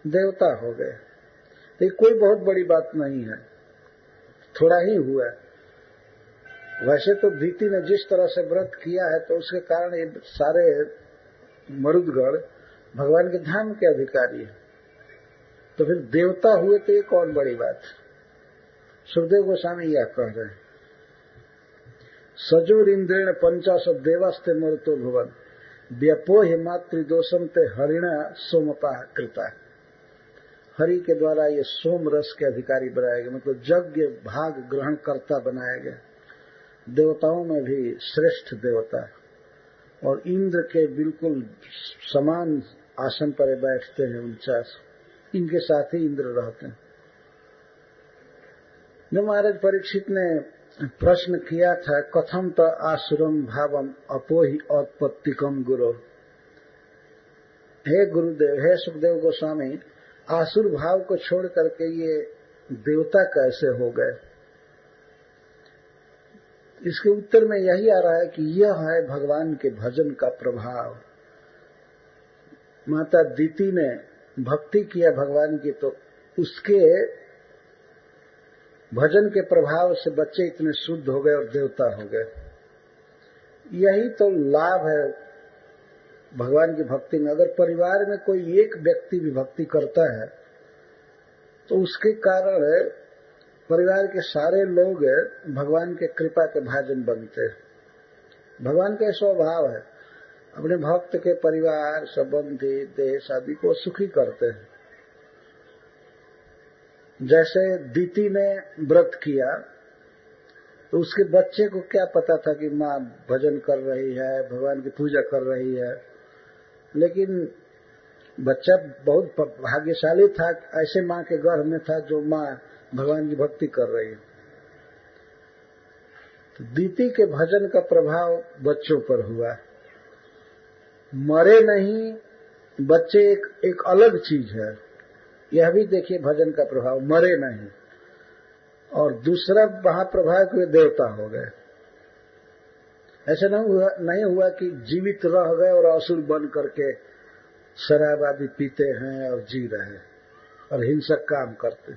देवता हो गए। तो ये कोई बहुत बड़ी बात नहीं है, थोड़ा ही हुआ। वैसे तो दीति ने जिस तरह से व्रत किया है तो उसके कारण ये सारे मरुदगण भगवान के धाम के अधिकारी हैं। तो फिर देवता हुए तो ये कौन बड़ी बात। सुखदेव गोस्वामी यह कह रहे हैं, सजोर इंद्रेण 50 देवास्ते मरुतो भुवन व्यपोहि मातृदोषम ते हरिणा सोमपाह कृता। हरि के द्वारा ये सोम रस के अधिकारी बनाया गया, मतलब यज्ञ भाग ग्रहण करता बनाया गया। देवताओं में भी श्रेष्ठ देवता और इंद्र के बिल्कुल समान आसन पर बैठते हैं 49, इनके साथ ही इंद्र रहते हैं। जब महाराज परीक्षित ने प्रश्न किया था, कथम तो आसुरम भावम अपोहि औत्पत्तिकम गुरु, हे गुरुदेव, हे सुखदेव गोस्वामी, आसुर भाव को छोड़ करके ये देवता कैसे हो गए? इसके उत्तर में यही आ रहा है कि यह है भगवान के भजन का प्रभाव। माता दीति ने भक्ति किया भगवान की, तो उसके भजन के प्रभाव से बच्चे इतने शुद्ध हो गए और देवता हो गए। यही तो लाभ है भगवान की भक्ति में। अगर परिवार में कोई एक व्यक्ति भी भक्ति करता है तो उसके कारण परिवार के सारे लोग भगवान के कृपा के भाजन बनते हैं। भगवान का स्वभाव है, अपने भक्त के परिवार, संबंधी, देश आदि को सुखी करते हैं। जैसे दीति ने व्रत किया तो उसके बच्चे को क्या पता था कि माँ भजन कर रही है, भगवान की पूजा कर रही है, लेकिन बच्चा बहुत भाग्यशाली था, ऐसे माँ के गर्भ में था जो माँ भगवान की भक्ति कर रही है। तो दीति के भजन का प्रभाव बच्चों पर हुआ। मरे नहीं बच्चे एक अलग चीज है, यह भी देखिए भजन का प्रभाव, मरे नहीं। और दूसरा महाप्रभाव के देवता हो गए। ऐसा नहीं हुआ कि जीवित रह गए और असुर बन करके शराब आदि पीते हैं और जी रहे और हिंसक काम करते।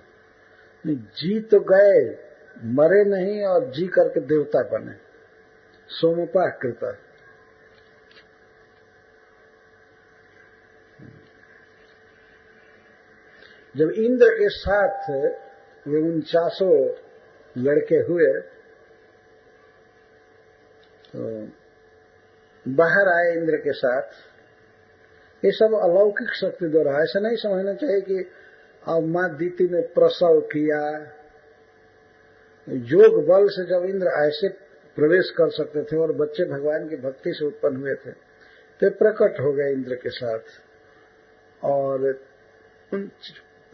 नहीं, जी तो गए, मरे नहीं और जी करके देवता बने, सोमपाह कृता। जब इंद्र के साथ वे 49 लड़के हुए तो बाहर आए इंद्र के साथ। ये सब अलौकिक शक्ति द्वारा, ऐसा नहीं समझना चाहिए कि अब मां दीति ने प्रसव किया। योग बल से जब इंद्र ऐसे प्रवेश कर सकते थे और बच्चे भगवान की भक्ति से उत्पन्न हुए थे तो प्रकट हो गए इंद्र के साथ। और उन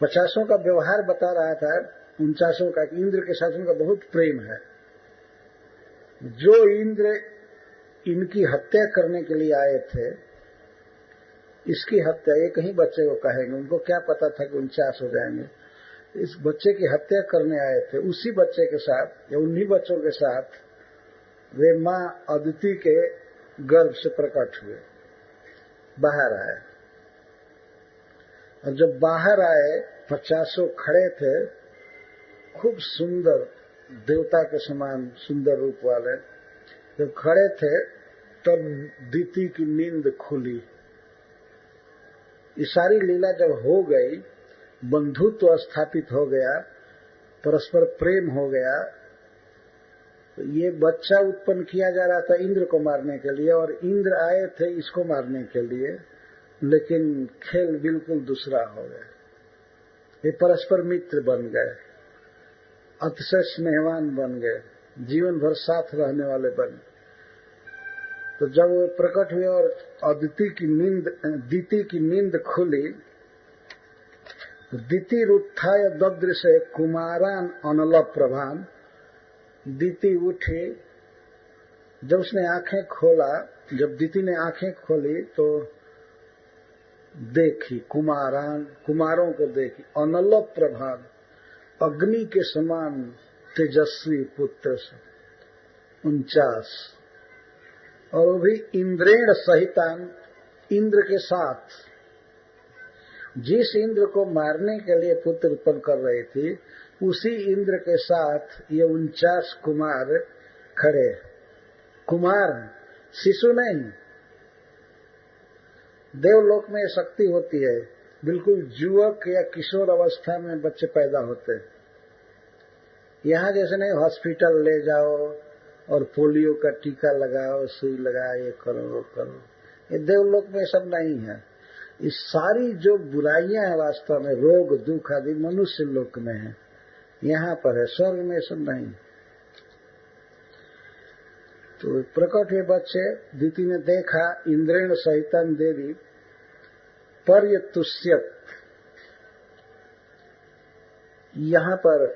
50 का व्यवहार बता रहा था 49 का कि इंद्र के साथ उनका बहुत प्रेम है। जो इंद्र इनकी हत्या करने के लिए आए थे, इसकी हत्या एक ही बच्चे को कहेंगे, उनको क्या पता था कि 49 हो जाएंगे। इस बच्चे की हत्या करने आए थे, उसी बच्चे के साथ या उन्हीं बच्चों के साथ वे मां अदिति के गर्भ से प्रकट हुए, बाहर आए। और जब बाहर आए 50 खड़े थे, खूब सुंदर, देवता के समान सुंदर रूप वाले। जब खड़े थे तब दीति की नींद खुली। ये सारी लीला जब हो गई, बंधुत्व स्थापित हो गया, परस्पर प्रेम हो गया, तो ये बच्चा उत्पन्न किया जा रहा था इंद्र को मारने के लिए, और इंद्र आए थे इसको मारने के लिए, लेकिन खेल बिल्कुल दूसरा हो गया। ये परस्पर मित्र बन गए, अतिशय स्नेहवान बन गए, जीवन भर साथ रहने वाले बन। तो जब वे प्रकट हुए और दीति की नींद खुली, दीति रुत्थाय ददृशे कुमारान अनल प्रभान। दीति उठी, जब उसने आंखें खोला, जब दीति ने आंखें खोली तो देखी कुमारान, कुमारों को देखी, अनल प्रभान, अग्नि के समान तेजस्वी पुत्र 49, और वो भी इंद्रेण सहितान, इंद्र के साथ। जिस इंद्र को मारने के लिए पुत्र उत्पन्न कर रही थी, उसी इंद्र के साथ ये 49 कुमार खड़े। कुमार, शिशु नहीं। देवलोक में शक्ति होती है, बिल्कुल युवक या किशोर अवस्था में बच्चे पैदा होते हैं। यहाँ जैसे नहीं, हॉस्पिटल ले जाओ और पोलियो का टीका लगाओ, सुई लगाओ, ये करो वो करो। ये देवलोक में सब नहीं है। ये सारी जो बुराइयां हैं वास्तव में, रोग दुख आदि मनुष्य लोक में है, यहाँ पर है, स्वर्ग में सब नहीं। तो प्रकट हुए बच्चे, दीति ने देखा, इंद्रेण सहितन देवी पर्यतुष्यत। यहाँ पर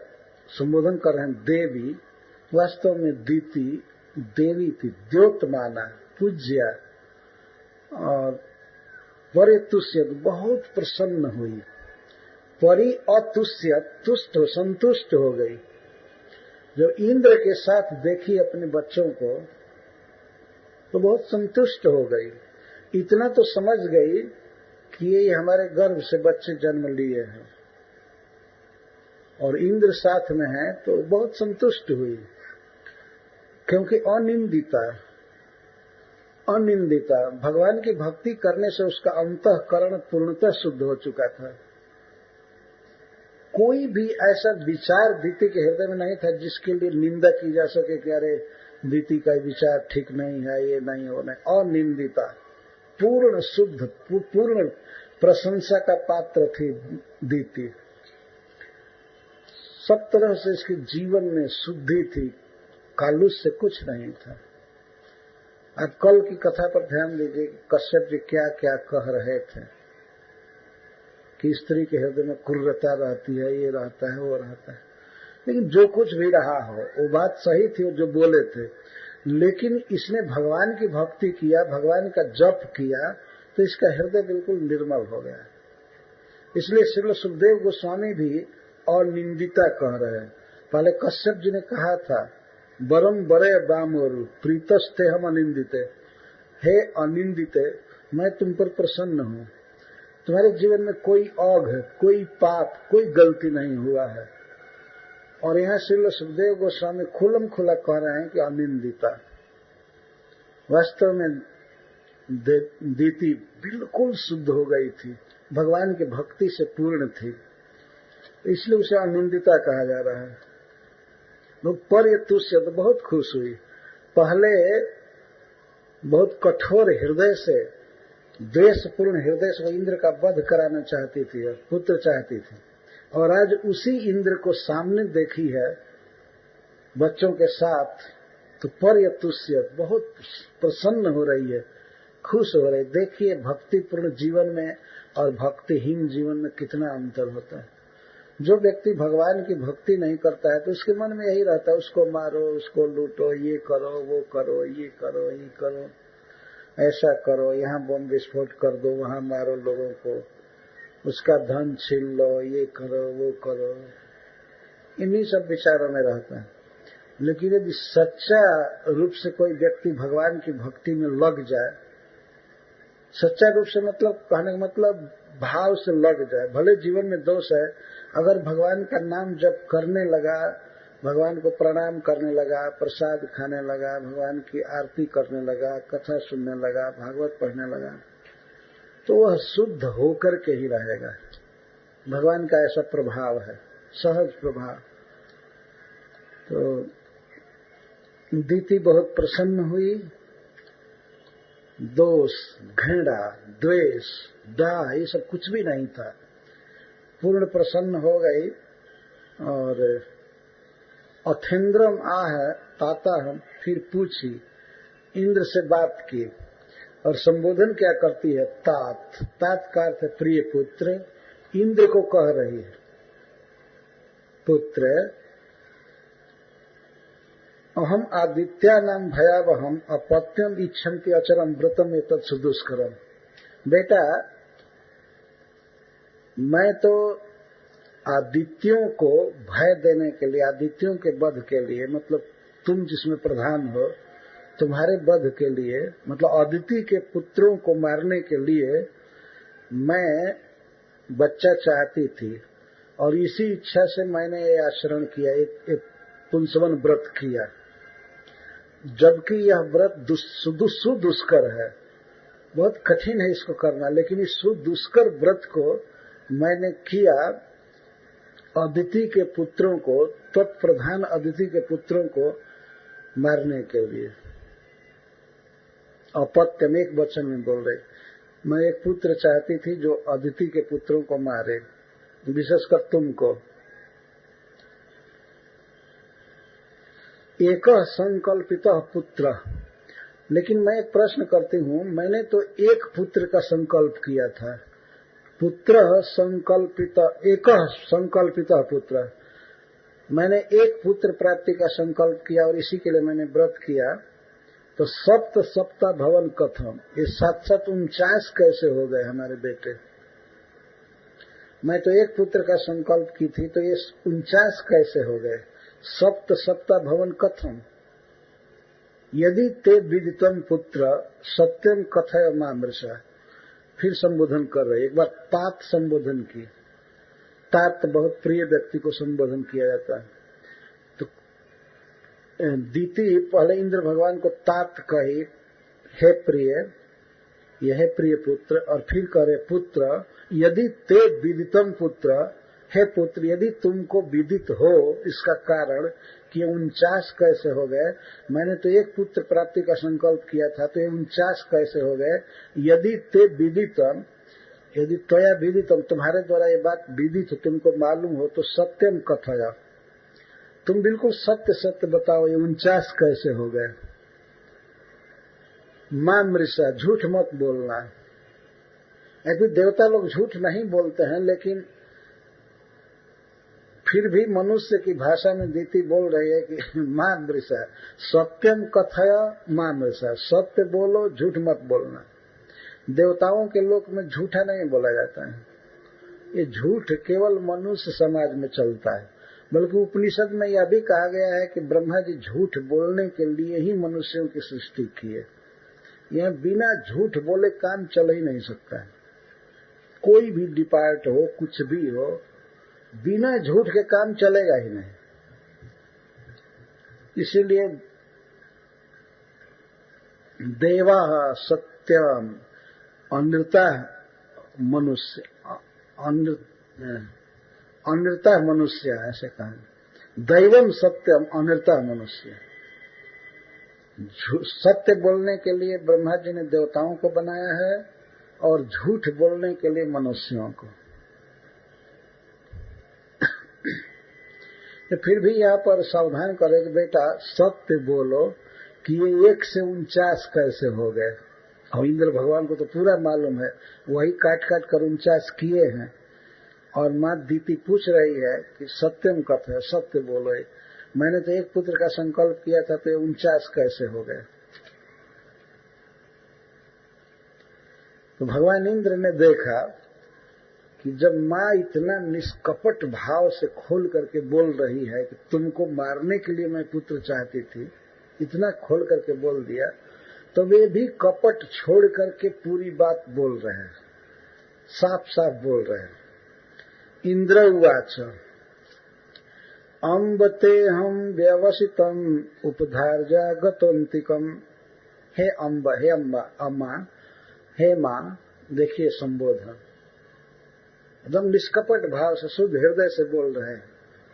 संबोधन कर रहे हैं देवी, वास्तव में दीति देवी थी, द्योतमाना, पूज्या। और परितुष्यत, बहुत प्रसन्न हुई। परि अतुष्यत, तुष्ट, संतुष्ट हो गई। जो इंद्र के साथ देखी अपने बच्चों को तो बहुत संतुष्ट हो गई। इतना तो समझ गई कि ये हमारे गर्भ से बच्चे जन्म लिए हैं और इंद्र साथ में है, तो बहुत संतुष्ट हुई। क्योंकि अनिंदिता भगवान की भक्ति करने से उसका अंतःकरण पूर्णतः शुद्ध हो चुका था। कोई भी ऐसा विचार दीति के हृदय में नहीं था जिसके लिए निंदा की जा सके कि अरे दीति का विचार ठीक नहीं है, ये नहीं होना। अनिंदिता, पूर्ण शुद्ध, पूर्ण प्रशंसा का पात्र थी दीति। सब तरह से इसके जीवन में शुद्धि थी, कालुष से कुछ नहीं था। आप कल की कथा पर ध्यान दीजिए, कश्यप जी क्या क्या कह रहे थे कि स्त्री के हृदय में क्रूरता रहती है, ये रहता है, वो रहता है। लेकिन जो कुछ भी रहा हो, वो बात सही थी जो बोले थे, लेकिन इसने भगवान की भक्ति किया, भगवान का जप किया, तो इसका हृदय बिल्कुल निर्मल हो गया। इसलिए श्रील सुखदेव गोस्वामी भी अनिंदिता कह रहे हैं। पहले कश्यप जी ने कहा था, बरम बरे बामोरु प्रीतस्ते हम अनिंदिते, हे अनिंदिते, मैं तुम पर प्रसन्न हूं, तुम्हारे जीवन में कोई औघ, कोई पाप, कोई गलती नहीं हुआ है। और यहाँ श्रील सुखदेव गोस्वामी खुलम खुला कह रहे हैं कि अनिंदिता। वास्तव में दीति बिल्कुल शुद्ध हो गई थी, भगवान की भक्ति से पूर्ण थी, इसलिए उसे अनिंदिता कहा जा रहा है। लोग परितुष्य तो बहुत खुश हुई। पहले बहुत कठोर हृदय से, द्वेषपूर्ण हृदय से वो इंद्र का वध कराना चाहती थी, पुत्र चाहती थी, और आज उसी इंद्र को सामने देखी है बच्चों के साथ, तो परितुष्य बहुत प्रसन्न हो रही है, खुश हो रही। देखिए भक्तिपूर्ण जीवन में और भक्तिहीन जीवन में कितना अंतर होता है। जो व्यक्ति भगवान की भक्ति नहीं करता है तो उसके मन में यही रहता है, उसको मारो, उसको लूटो, ये करो, वो करो, ये करो, ये करो, ऐसा करो, यहाँ बम विस्फोट कर दो, वहां मारो लोगों को, उसका धन छीन लो, ये करो, वो करो, इन्हीं सब विचारों में रहता है। लेकिन यदि सच्चा रूप से कोई व्यक्ति भगवान की भक्ति में लग जाए, सच्चा रूप से मतलब कहने का मतलब भाव से लग जाए, भले जीवन में दोष है, अगर भगवान का नाम जब करने लगा, भगवान को प्रणाम करने लगा, प्रसाद खाने लगा, भगवान की आरती करने लगा, कथा सुनने लगा, भागवत पढ़ने लगा, तो वह शुद्ध होकर के ही रहेगा। भगवान का ऐसा प्रभाव है, सहज प्रभाव। तो दीति बहुत प्रसन्न हुई, दोष, घृणा, द्वेष, दाह, ये सब कुछ भी नहीं था, पूर्ण प्रसन्न हो गई। और अथेन्द्रम आह ताता हम, फिर पूछी, इंद्र से बात की और संबोधन क्या करती है, तात, तात का अर्थ है प्रिय पुत्र, इंद्र को कह रही है, पुत्र अहम आदित्या नाम भयावहम अपत्यम इच्छन्ति अचरम व्रतम एतत् सुदुष्करम। बेटा, मैं तो आदित्यों को भय देने के लिए, आदित्यों के वध के लिए, मतलब तुम जिसमें प्रधान हो, तुम्हारे वध के लिए, मतलब आदित्य के पुत्रों को मारने के लिए मैं बच्चा चाहती थी, और इसी इच्छा से मैंने ये आचरण किया, एक पुंसवन व्रत किया। जबकि यह व्रत सुदुष्कर है, बहुत कठिन है इसको करना, लेकिन इस सुदुष्कर व्रत को मैंने किया अदिति के पुत्रों को, तत्प्रधान अदिति के पुत्रों को मारने के लिए। अपत्यम एक वचन में बोल रहे, मैं एक पुत्र चाहती थी जो अदिति के पुत्रों को मारे, विशेषकर तुमको। एक संकल्पित पुत्र, लेकिन मैं एक प्रश्न करती हूं, मैंने तो एक पुत्र का संकल्प किया था, पुत्र संकल्पित, एक संकल्पित पुत्र, मैंने एक पुत्र प्राप्ति का संकल्प किया और इसी के लिए मैंने व्रत किया। तो सप्त सप्ताह भवन कथम, ये 749 कैसे हो गए हमारे बेटे? मैं तो एक पुत्र का संकल्प की थी, तो ये 49 कैसे हो गए? सप्त सप्ताह भवन कथम, यदि ते विदितम पुत्र सत्यम कथय मामृषा। फिर संबोधन कर रहे, एक बार तात संबोधन की, तात बहुत प्रिय व्यक्ति को संबोधन किया जाता है। तो दीति पहले इंद्र भगवान को तात कही, हे प्रिय, यह है प्रिय पुत्र, और फिर कह रहे पुत्र यदि ते विदितम पुत्र, हे पुत्र यदि तुमको विदित हो इसका कारण कि 49 कैसे हो गए, मैंने तो एक पुत्र प्राप्ति का संकल्प किया था, तो ये 49 कैसे हो गए? यदि ते विदितम, यदि त्वया विदितम, तुम्हारे द्वारा ये बात विदित हो, तुमको मालूम हो, तो सत्यम कथया, तुम बिल्कुल सत्य सत्य बताओ, ये 49 कैसे हो गए? मां मृषा, झूठ मत बोलना। अभी देवता लोग झूठ नहीं बोलते हैं, लेकिन फिर भी मनुष्य की भाषा में दीति बोल रही है कि मां मृषा, सत्यम कथया मां मृषा, सत्य बोलो, झूठ मत बोलना। देवताओं के लोक में झूठा नहीं बोला जाता है, ये झूठ केवल मनुष्य समाज में चलता है। बल्कि उपनिषद में यह भी कहा गया है कि ब्रह्मा जी झूठ बोलने के लिए ही मनुष्यों की सृष्टि की है। यह बिना झूठ बोले काम चल ही नहीं सकता है। कोई भी डिपार्ट हो, कुछ भी हो, बिना झूठ के काम चलेगा ही नहीं। इसीलिए देवा सत्यम, अनृता मनुष्य, अनृता मनुष्य, ऐसे कहा, दैवम सत्यम अनृता मनुष्य। सत्य बोलने के लिए ब्रह्मा जी ने देवताओं को बनाया है और झूठ बोलने के लिए मनुष्यों को। तो फिर भी यहाँ पर सावधान करे कि बेटा सत्य बोलो कि ये 1 से 49 कैसे हो गए। और इंद्र भगवान को तो पूरा मालूम है, वही काट काट कर 49 किए हैं। और माँ दीति पूछ रही है कि सत्यम कथ है, सत्य बोलो। मैंने तो एक पुत्र का संकल्प किया था, तो 49 कैसे हो गए? तो भगवान इंद्र ने देखा कि जब माँ इतना निष्कपट भाव से खोल करके बोल रही है कि तुमको मारने के लिए मैं पुत्र चाहती थी, इतना खोल करके बोल दिया, तो वे भी कपट छोड़ करके पूरी बात बोल रहे हैं, साफ साफ बोल रहे हैं। इंद्र उवाच अम्बते हम व्यवसितम उपधार्या गतोन्तिकम। हे अम्ब, हे अम्बा, अम्मा, हे माँ, देखिए संबोधन एकदम निष्कपट भाव से शुद्ध हृदय से बोल रहे हैं।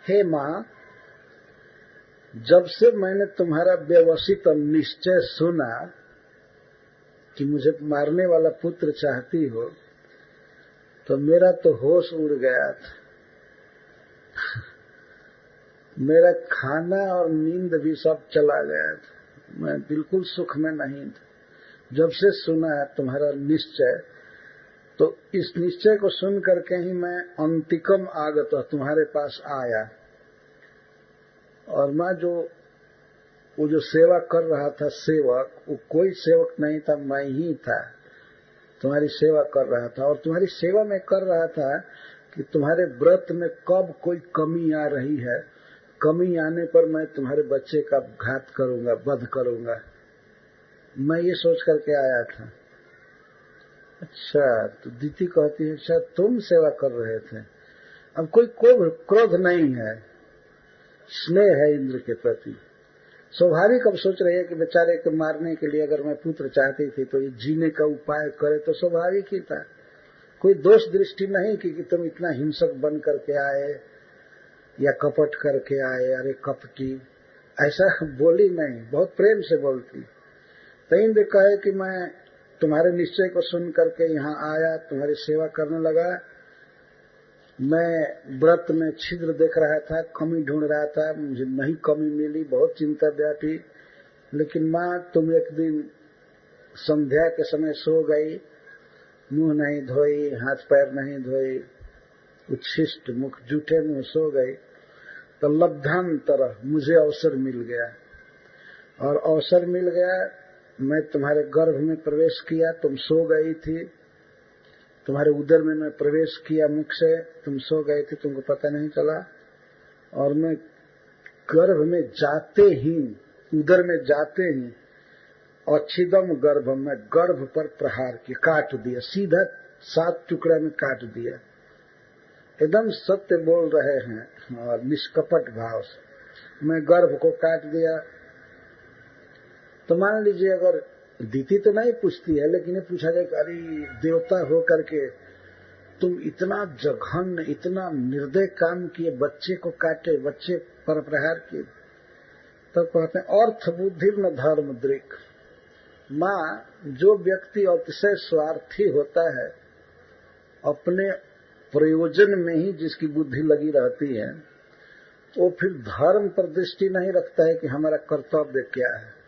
हे माँ, जब से मैंने तुम्हारा व्यवसित निश्चय सुना कि मुझे मारने वाला पुत्र चाहती हो, तो मेरा तो होश उड़ गया था। मेरा खाना और नींद भी सब चला गया था, मैं बिल्कुल सुख में नहीं था। जब से सुना तुम्हारा निश्चय, तो इस निश्चय को सुन करके ही मैं अंतिकम आगत तुम्हारे पास आया। और मैं वो जो सेवा कर रहा था सेवक, वो कोई सेवक नहीं था, मैं ही था, तुम्हारी सेवा कर रहा था। और तुम्हारी सेवा में कर रहा था कि तुम्हारे व्रत में कब कोई कमी आ रही है, कमी आने पर मैं तुम्हारे बच्चे का घात करूंगा, वध करूंगा, मैं ये सोच करके आया था। अच्छा, तो दीति कहती है अच्छा तुम सेवा कर रहे थे। अब कोई क्रोध नहीं है, स्नेह है इंद्र के प्रति। स्वाभाविक अब सोच रही है कि बेचारे को मारने के लिए अगर मैं पुत्र चाहती थी तो ये जीने का उपाय करे, तो स्वाभाविक ही था। कोई दोष दृष्टि नहीं कि तुम इतना हिंसक बन करके आए या कपट करके आए, अरे कपटी, ऐसा बोली नहीं, बहुत प्रेम से बोलती। तो इंद्र कहे कि मैं तुम्हारे निश्चय को सुन करके यहाँ आया, तुम्हारी सेवा करने लगा। मैं व्रत में छिद्र देख रहा था, कमी ढूंढ रहा था, मुझे नहीं कमी मिली, बहुत चिंता व्यापी। लेकिन माँ, तुम एक दिन संध्या के समय सो गई, मुंह नहीं धोई, हाथ पैर नहीं धोई, उच्छिष्ट मुख जूठे मुंह सो गई। तो लब्धांतर मुझे अवसर मिल गया, और अवसर मिल गया, मैं तुम्हारे गर्भ में प्रवेश किया, तुम सो गई थी, तुम्हारे उदर में मैं प्रवेश किया मुख से, तुम सो गए थे, तुमको पता नहीं चला। और मैं गर्भ में जाते ही, उदर में जाते ही, अच्छिदम गर्भ में गर्भ पर प्रहार किया, काट दिया, सीधा 7 टुकड़ा में काट दिया। एकदम सत्य बोल रहे हैं और निष्कपट भाव से मैं गर्भ को काट दिया। तो मान लीजिए अगर दीति तो नहीं पूछती है, लेकिन ये पूछा जाए कि अरे देवता हो करके तुम इतना जघन्य, इतना निर्दय काम किए, बच्चे को काटे, बच्चे पर प्रहार किए। तब कहते हैं अर्थ बुद्धि न धर्म दृक। माँ, जो व्यक्ति अतिशय स्वार्थी होता है, अपने प्रयोजन में ही जिसकी बुद्धि लगी रहती है, वो फिर धर्म पर दृष्टि नहीं रखता है कि हमारा कर्तव्य क्या है।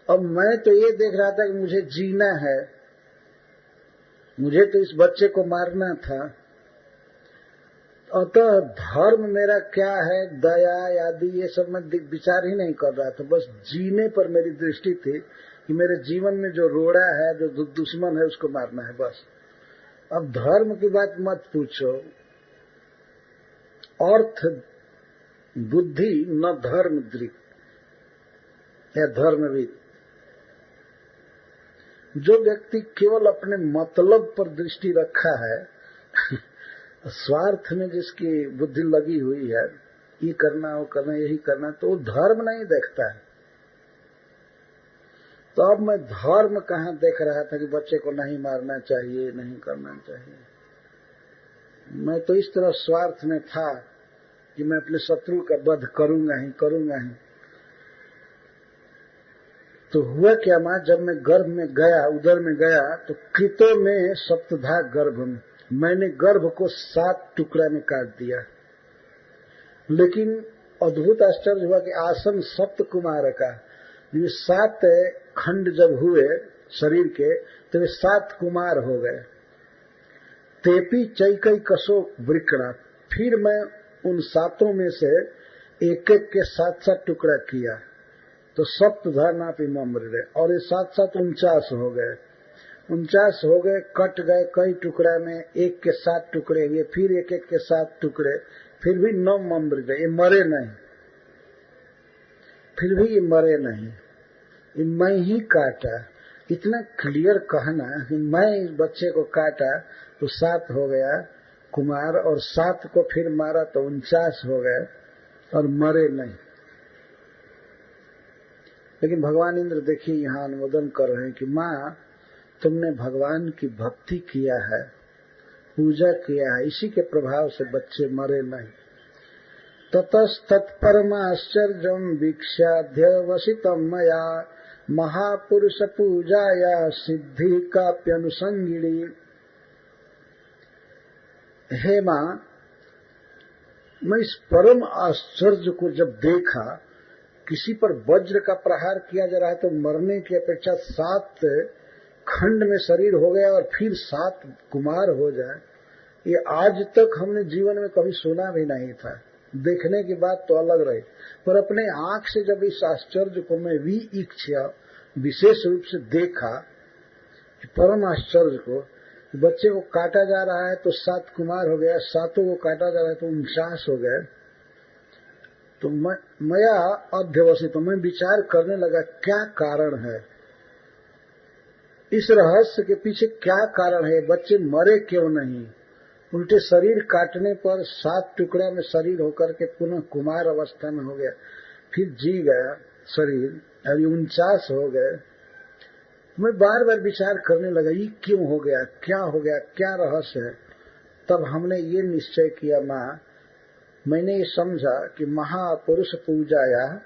अब मैं तो ये देख रहा था कि मुझे जीना है, मुझे तो इस बच्चे को मारना था, अतः धर्म मेरा क्या है, दया आदि ये सब मैं विचार ही नहीं कर रहा था। बस जीने पर मेरी दृष्टि थी कि मेरे जीवन में जो रोड़ा है, जो दुश्मन है, उसको मारना है बस। अब धर्म की बात मत पूछो। अर्थ बुद्धि न धर्म दृक या धर्मविद। जो व्यक्ति केवल अपने मतलब पर दृष्टि रखा है, स्वार्थ में जिसकी बुद्धि लगी हुई है, ये करना वो करना, यही करना, तो वो धर्म नहीं देखता है। तो अब मैं धर्म कहाँ देख रहा था कि बच्चे को नहीं मारना चाहिए, नहीं करना चाहिए। मैं तो इस तरह स्वार्थ में था कि मैं अपने शत्रु का वध करूंगा ही करूंगा ही। तो हुआ क्या मां, जब मैं गर्भ में गया, उदर में गया, तो कृतो में सप्तधा गर्भ में मैंने गर्भ को 7 टुकड़ा में काट दिया। लेकिन अद्भुत आश्चर्य हुआ कि आसन सप्त कुमार का, ये 7 खंड जब हुए शरीर के, तो वे 7 कुमार हो गए। तेपी चैकई कसो वृकड़ा, फिर मैं उन सातों में से एक एक के 7-7 टुकड़ा किया तो सप्तधानापि ममृदे, और ये 7-7 49 हो गए। 49 हो गए, कट गए कई टुकड़ा में, एक के 7 टुकड़े हुए, फिर एक एक के 7 टुकड़े, फिर भी न ममृदे, ये मरे नहीं, फिर भी ये मरे नहीं, ये मैं ही काटा। इतना क्लियर कहना कि मैं इस बच्चे को काटा तो 7 हो गया कुमार, और 7 को फिर मारा तो 49 हो गए और मरे नहीं। लेकिन भगवान इंद्र देखिए यहां अनुमोदन कर रहे हैं कि मां तुमने भगवान की भक्ति किया है, पूजा किया है, इसी के प्रभाव से बच्चे मरे नहीं। ततस्तत्परमाश्चर्यम वीक्ष्याध्यवसितम मया महापुरुष पूजाया सिद्धि काप्यनुसंगिणी। हे मां, मैं इस परम आश्चर्य को जब देखा, किसी पर वज्र का प्रहार किया जा रहा है तो मरने की अपेक्षा 7 खंड में शरीर हो गया और फिर 7 कुमार हो जाए, ये आज तक हमने जीवन में कभी सुना भी नहीं था। देखने की बात तो अलग रही, पर अपने आंख से जब इस आश्चर्य को मैं वीक्षया विशेष रूप से देखा, परम आश्चर्य को, बच्चे को काटा जा रहा है तो 7 कुमार हो गया, 7 को काटा जा रहा है तो 49 हो गए, तो मया अध्यवसित, तो मैं विचार करने लगा क्या कारण है, इस रहस्य के पीछे क्या कारण है, बच्चे मरे क्यों नहीं। उल्टे शरीर काटने पर 7 टुकड़ा में शरीर होकर के पुनः कुमार अवस्था में हो गया, फिर जी गया शरीर, और 49 हो गए। मैं बार बार विचार करने लगा ये क्यों हो गया, क्या हो गया, क्या रहस्य है। तब हमने ये निश्चय किया, मां मैंने ये समझा कि महापुरुष पूजाया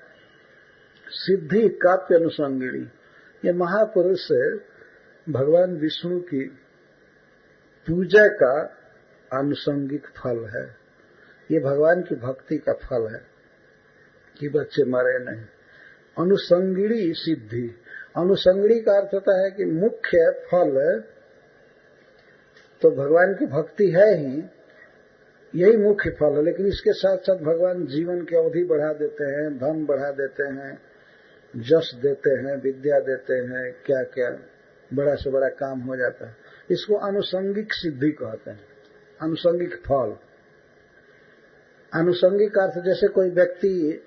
सिद्धि काप्य अनुसंगिणी, ये महापुरुष भगवान विष्णु की पूजा का आनुषंगिक फल है, ये भगवान की भक्ति का फल है कि बच्चे मरे नहीं। अनुसंगिणी सिद्धि, अनुसंगिणी का अर्थ होता है कि मुख्य फल तो भगवान की भक्ति है ही, यही मुख्य फल है, लेकिन इसके साथ साथ भगवान जीवन की अवधि बढ़ा देते हैं, धन बढ़ा देते हैं, यश देते हैं, विद्या देते हैं, क्या क्या बड़ा से बड़ा काम हो जाता है। इसको आनुषंगिक सिद्धि कहते हैं, आनुषंगिक फल। आनुषंगिक अर्थ जैसे कोई व्यक्ति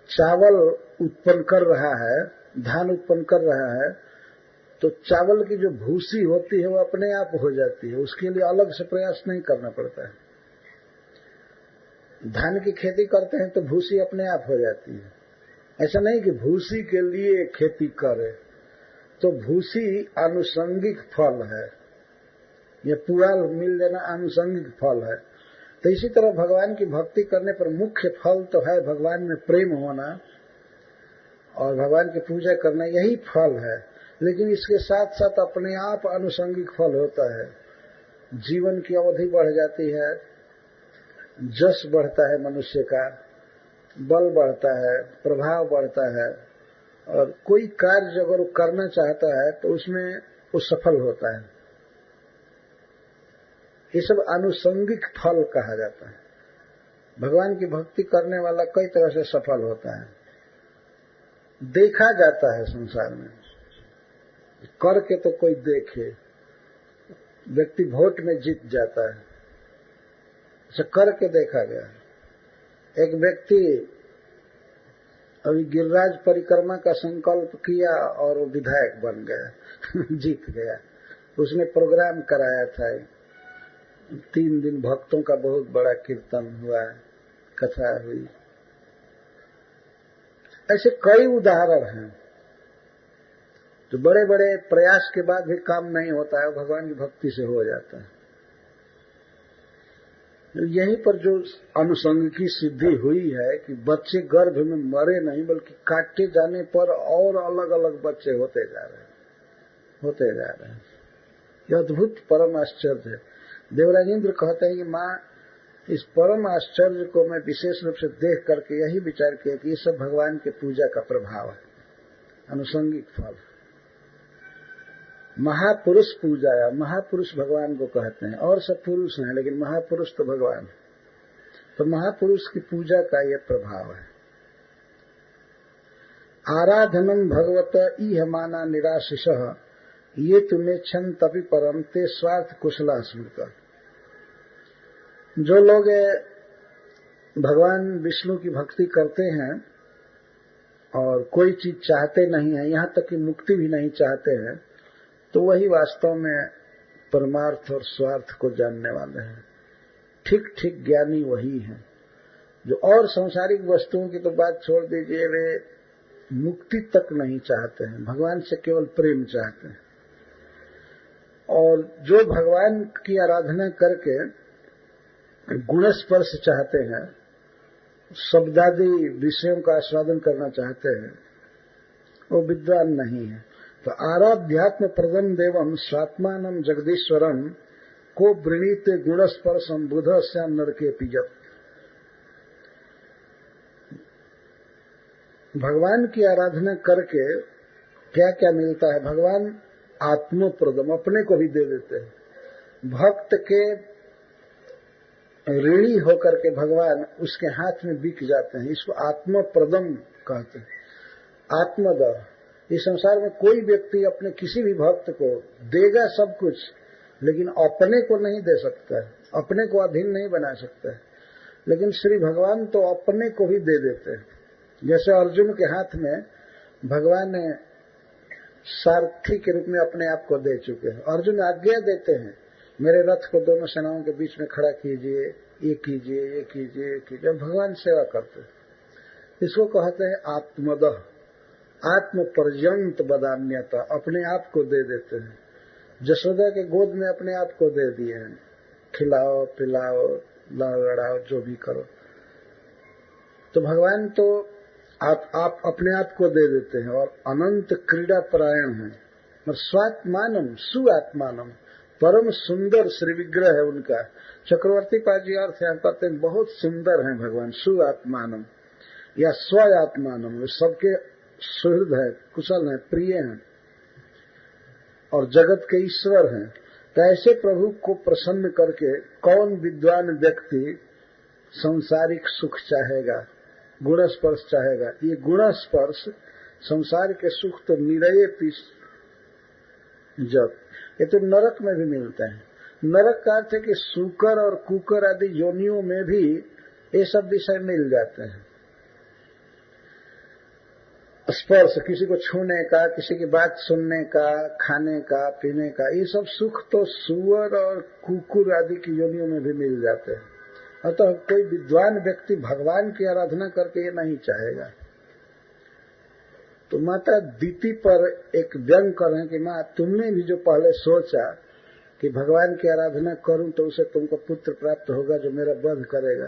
चावल उत्पन्न कर रहा है, धान उत्पन्न कर रहा है, तो चावल की जो भूसी होती है वो अपने आप हो जाती है, उसके लिए अलग से प्रयास नहीं करना पड़ता है। धान की खेती करते हैं तो भूसी अपने आप हो जाती है, ऐसा नहीं कि भूसी के लिए खेती करे, तो भूसी आनुषंगिक फल है, ये पुआल मिल जाना आनुषंगिक फल है। तो इसी तरह भगवान की भक्ति करने पर मुख्य फल तो है भगवान में प्रेम होना और भगवान की पूजा करना, यही फल है, लेकिन इसके साथ साथ अपने आप आनुषंगिक फल होता है। जीवन की अवधि बढ़ जाती है, जश बढ़ता है, मनुष्य का बल बढ़ता है, प्रभाव बढ़ता है, और कोई कार्य अगर वो करना चाहता है तो उसमें वो सफल होता है। ये सब आनुषंगिक फल कहा जाता है। भगवान की भक्ति करने वाला कई तरह से सफल होता है, देखा जाता है संसार में, करके तो कोई देखे, व्यक्ति वोट में जीत जाता है, उसे करके देखा गया। एक व्यक्ति अभी गिरिराज परिक्रमा का संकल्प किया और वो विधायक बन गया जीत गया। उसने प्रोग्राम कराया था, 3 दिन भक्तों का बहुत बड़ा कीर्तन हुआ, कथा हुई। ऐसे कई उदाहरण हैं जो बड़े बड़े प्रयास के बाद भी काम नहीं होता है, भगवान की भक्ति से हो जाता है। यहीं पर जो अनुसंगिकी सिद्धि हुई है कि बच्चे गर्भ में मरे नहीं, बल्कि काटे जाने पर और अलग अलग बच्चे होते जा रहे हैं। यह अद्भुत परम आश्चर्य है। देवराज इंद्र कहते हैं कि मां, इस परम आश्चर्य को मैं विशेष रूप से देख करके यही विचार किया कि ये सब भगवान के पूजा का प्रभाव है, अनुसंगिक फल। महापुरुष पूजाया, महापुरुष भगवान को कहते हैं, और सब पुरुष हैं लेकिन महापुरुष तो भगवान है। तो महापुरुष की पूजा का यह प्रभाव है। आराधनम भगवत इह माना निराशिषः ये तुम्हें क्षण तपि परम ते स्वार्थ कुशला स्मृत। जो लोग भगवान विष्णु की भक्ति करते हैं और कोई चीज चाहते नहीं है, यहां तक कि मुक्ति भी नहीं चाहते हैं, तो वही वास्तव में परमार्थ और स्वार्थ को जानने वाले हैं। ठीक ठीक ज्ञानी वही हैं जो और सांसारिक वस्तुओं की तो बात छोड़ दीजिए, वे मुक्ति तक नहीं चाहते हैं, भगवान से केवल प्रेम चाहते हैं। और जो भगवान की आराधना करके गुण स्पर्श चाहते हैं, शब्दादि विषयों का आस्वादन करना चाहते हैं, वो विद्वान नहीं है। तो आराध्यात्म प्रदम देवम स्वात्मानम जगदीश्वरम को वृणीते गुण स्पर्शम बुध श्याम नरके पीजत। भगवान की आराधना करके क्या क्या मिलता है? भगवान आत्मप्रदम, अपने को भी दे देते हैं। भक्त के ऋणी होकर के भगवान उसके हाथ में बिक जाते हैं, इसको आत्मप्रदम कहते हैं। आत्मदह। इस संसार में कोई व्यक्ति अपने किसी भी भक्त को देगा सब कुछ, लेकिन अपने को नहीं दे सकता है, अपने को अधीन नहीं बना सकता है। लेकिन श्री भगवान तो अपने को भी दे देते हैं। जैसे अर्जुन के हाथ में भगवान ने सारथी के रूप में अपने आप को दे चुके हैं। अर्जुन आज्ञा देते हैं, मेरे रथ को दोनों सेनाओं के बीच में खड़ा कीजिए, ये कीजिए, ये कीजिए, ये कीजिए। भगवान सेवा करते हैं। इसको कहते हैं आत्मदह, आत्म पर्यंत बदान्यता, अपने आप को दे देते हैं। जसोदा के गोद में अपने आप को दे दिए हैं, खिलाओ पिलाओ लड़ाओ जो भी करो। तो भगवान तो आप अपने आप को दे देते हैं और अनंत क्रीड़ा परायण हैं। और स्वात्मानम सुआत्मानम, परम सुंदर श्री विग्रह है उनका। चक्रवर्ती पाजी अर्थ यहाँ कहते हैं बहुत सुंदर हैं भगवान, सुआत्मानम या स्वात्मानम, वे सबके सुहृद है, कुशल है, प्रिय हैं और जगत के ईश्वर हैं। तो ऐसे प्रभु को प्रसन्न करके कौन विद्वान व्यक्ति सांसारिक सुख चाहेगा, गुण स्पर्श चाहेगा? ये गुण स्पर्श संसार के सुख तो निरये पीस जब, ये तो नरक में भी मिलते हैं। नरक का अर्थ है कि सूकर और कुकर आदि योनियों में भी ये सब विषय मिल जाते हैं। स्पर्श, किसी को छूने का, किसी की बात सुनने का, खाने का, पीने का, ये सब सुख तो सूअर और कुकुर आदि की योनियों में भी मिल जाते हैं। अतः कोई विद्वान व्यक्ति भगवान की आराधना करके ये नहीं चाहेगा। तो माता दीति पर एक व्यंग कर रहे हैं कि माँ, तुमने भी जो पहले सोचा कि भगवान की आराधना करूं तो उसे तुमको पुत्र प्राप्त होगा जो मेरा वध करेगा,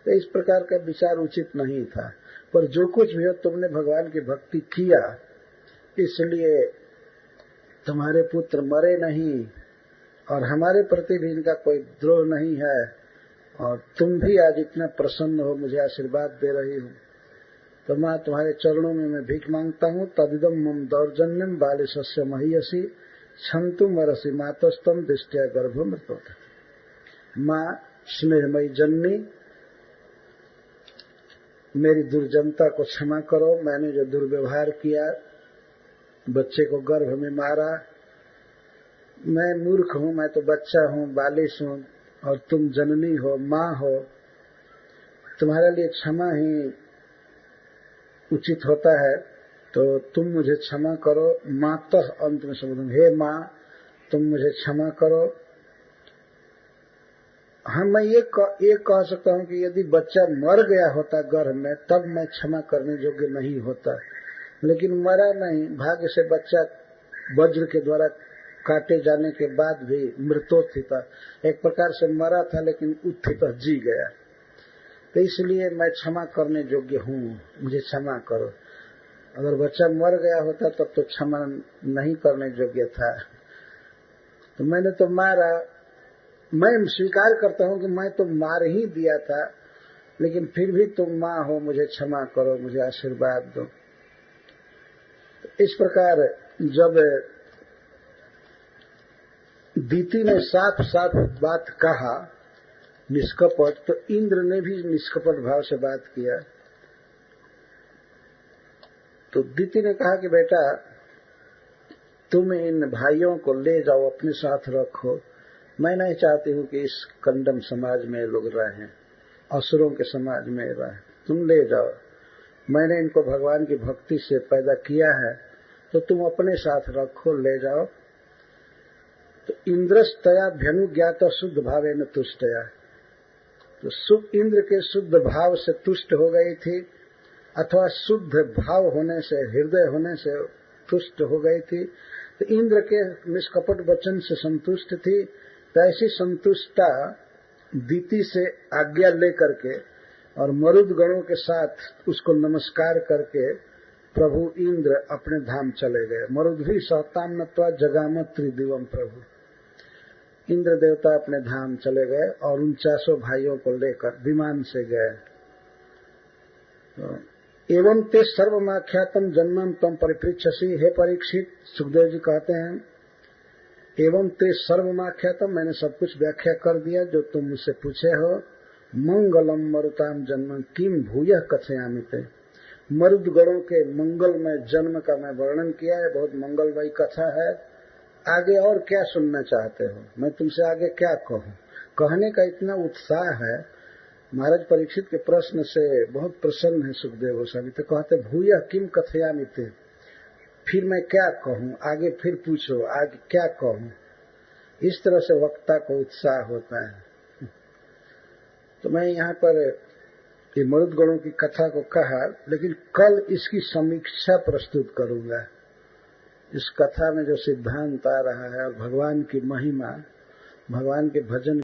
तो इस प्रकार का विचार उचित नहीं था। पर जो कुछ भी हो, तुमने भगवान की भक्ति किया, इसलिए तुम्हारे पुत्र मरे नहीं और हमारे प्रति भी इनका कोई द्रोह नहीं है, और तुम भी आज इतना प्रसन्न हो, मुझे आशीर्वाद दे रही हो। तो माँ, तुम्हारे चरणों में मैं भीख मांगता हूँ। तदिदम मम दौर्जन्यम बालिशस्य महीयसी छंतु मरसी मातस्तम दृष्टिया गर्भमृतोत। माँ स्नेहमयी जननी, मेरी दुर्जनता को क्षमा करो। मैंने जो दुर्व्यवहार किया, बच्चे को गर्भ में मारा, मैं मूर्ख हूँ, मैं तो बच्चा हूँ, बालिश हूँ, और तुम जननी हो, माँ हो, तुम्हारे लिए क्षमा ही उचित होता है, तो तुम मुझे क्षमा करो। मातः अंत में संबोधन, हे माँ तुम मुझे क्षमा करो। हाँ, मैं ये कह सकता हूँ कि यदि बच्चा मर गया होता गर्भ में, तब मैं क्षमा करने योग्य नहीं होता, लेकिन मरा नहीं। भाग्य से बच्चा वज्र के द्वारा काटे जाने के बाद भी मृतोत्थित, एक प्रकार से मरा था लेकिन उत्थित जी गया। तो इसलिए मैं क्षमा करने योग्य हूँ, मुझे क्षमा करो। अगर बच्चा मर गया होता तब तो क्षमा नहीं करने योग्य था। तो मैंने तो मारा, मैं स्वीकार करता हूँ कि मैं तो मार ही दिया था, लेकिन फिर भी तुम माँ हो, मुझे क्षमा करो, मुझे आशीर्वाद दो। तो इस प्रकार जब दीति ने साफ साफ बात कहा निष्कपट, तो इंद्र ने भी निष्कपट भाव से बात किया। तो दीति ने कहा कि बेटा तुम इन भाइयों को ले जाओ, अपने साथ रखो, मैं नहीं चाहती हूं कि इस कंडम समाज में लोग रहें, असुरों के समाज में रहें, तुम ले जाओ, मैंने इनको भगवान की भक्ति से पैदा किया है, तो तुम अपने साथ रखो, ले जाओ। तो इंद्रस्तया भ्यनुज्ञात शुद्ध भावे न तुष्टया, तो इंद्र के शुद्ध भाव से तुष्ट हो गई थी, अथवा शुद्ध भाव होने से, हृदय होने से तुष्ट हो गई थी। तो इंद्र के निष्कपट वचन से संतुष्ट थी। तो ऐसी संतुष्टता दीति से आज्ञा लेकर के और मरुद गणों के साथ उसको नमस्कार करके प्रभु इंद्र अपने धाम चले गए। मरुद भी सहताम नत्वा जगाम त्रिदिवम प्रभु, इंद्र देवता अपने धाम चले गए और 49 भाइयों को लेकर विमान से गए। एवं ते सर्वमाख्यातम जन्मम तम परिपृच्छसि, हे परीक्षित, सुखदेव जी कहते हैं एवं ते सर्वमाख्यातम, मैंने सब कुछ व्याख्या कर दिया जो तुम मुझसे पूछे हो। मंगलम मरुताम जन्म किम भूयः कथयामि ते, मरुद गणों के मंगलमय जन्म का मैं वर्णन किया है, बहुत मंगलमयी कथा है। आगे और क्या सुनना चाहते हो, मैं तुमसे आगे क्या कहूं? कहने का इतना उत्साह है। महाराज परीक्षित के प्रश्न से बहुत प्रसन्न है सुखदेव गोस्वामी। तो कहते भूयः किम कथयामि ते, फिर मैं क्या कहूं, आगे फिर पूछो, आगे क्या कहूं? इस तरह से वक्ता को उत्साह होता है। तो मैं यहाँ पर ये मरुद गणों की कथा को कहा, लेकिन कल इसकी समीक्षा प्रस्तुत करूंगा। इस कथा में जो सिद्धांत आ रहा है और भगवान की महिमा, भगवान के भजन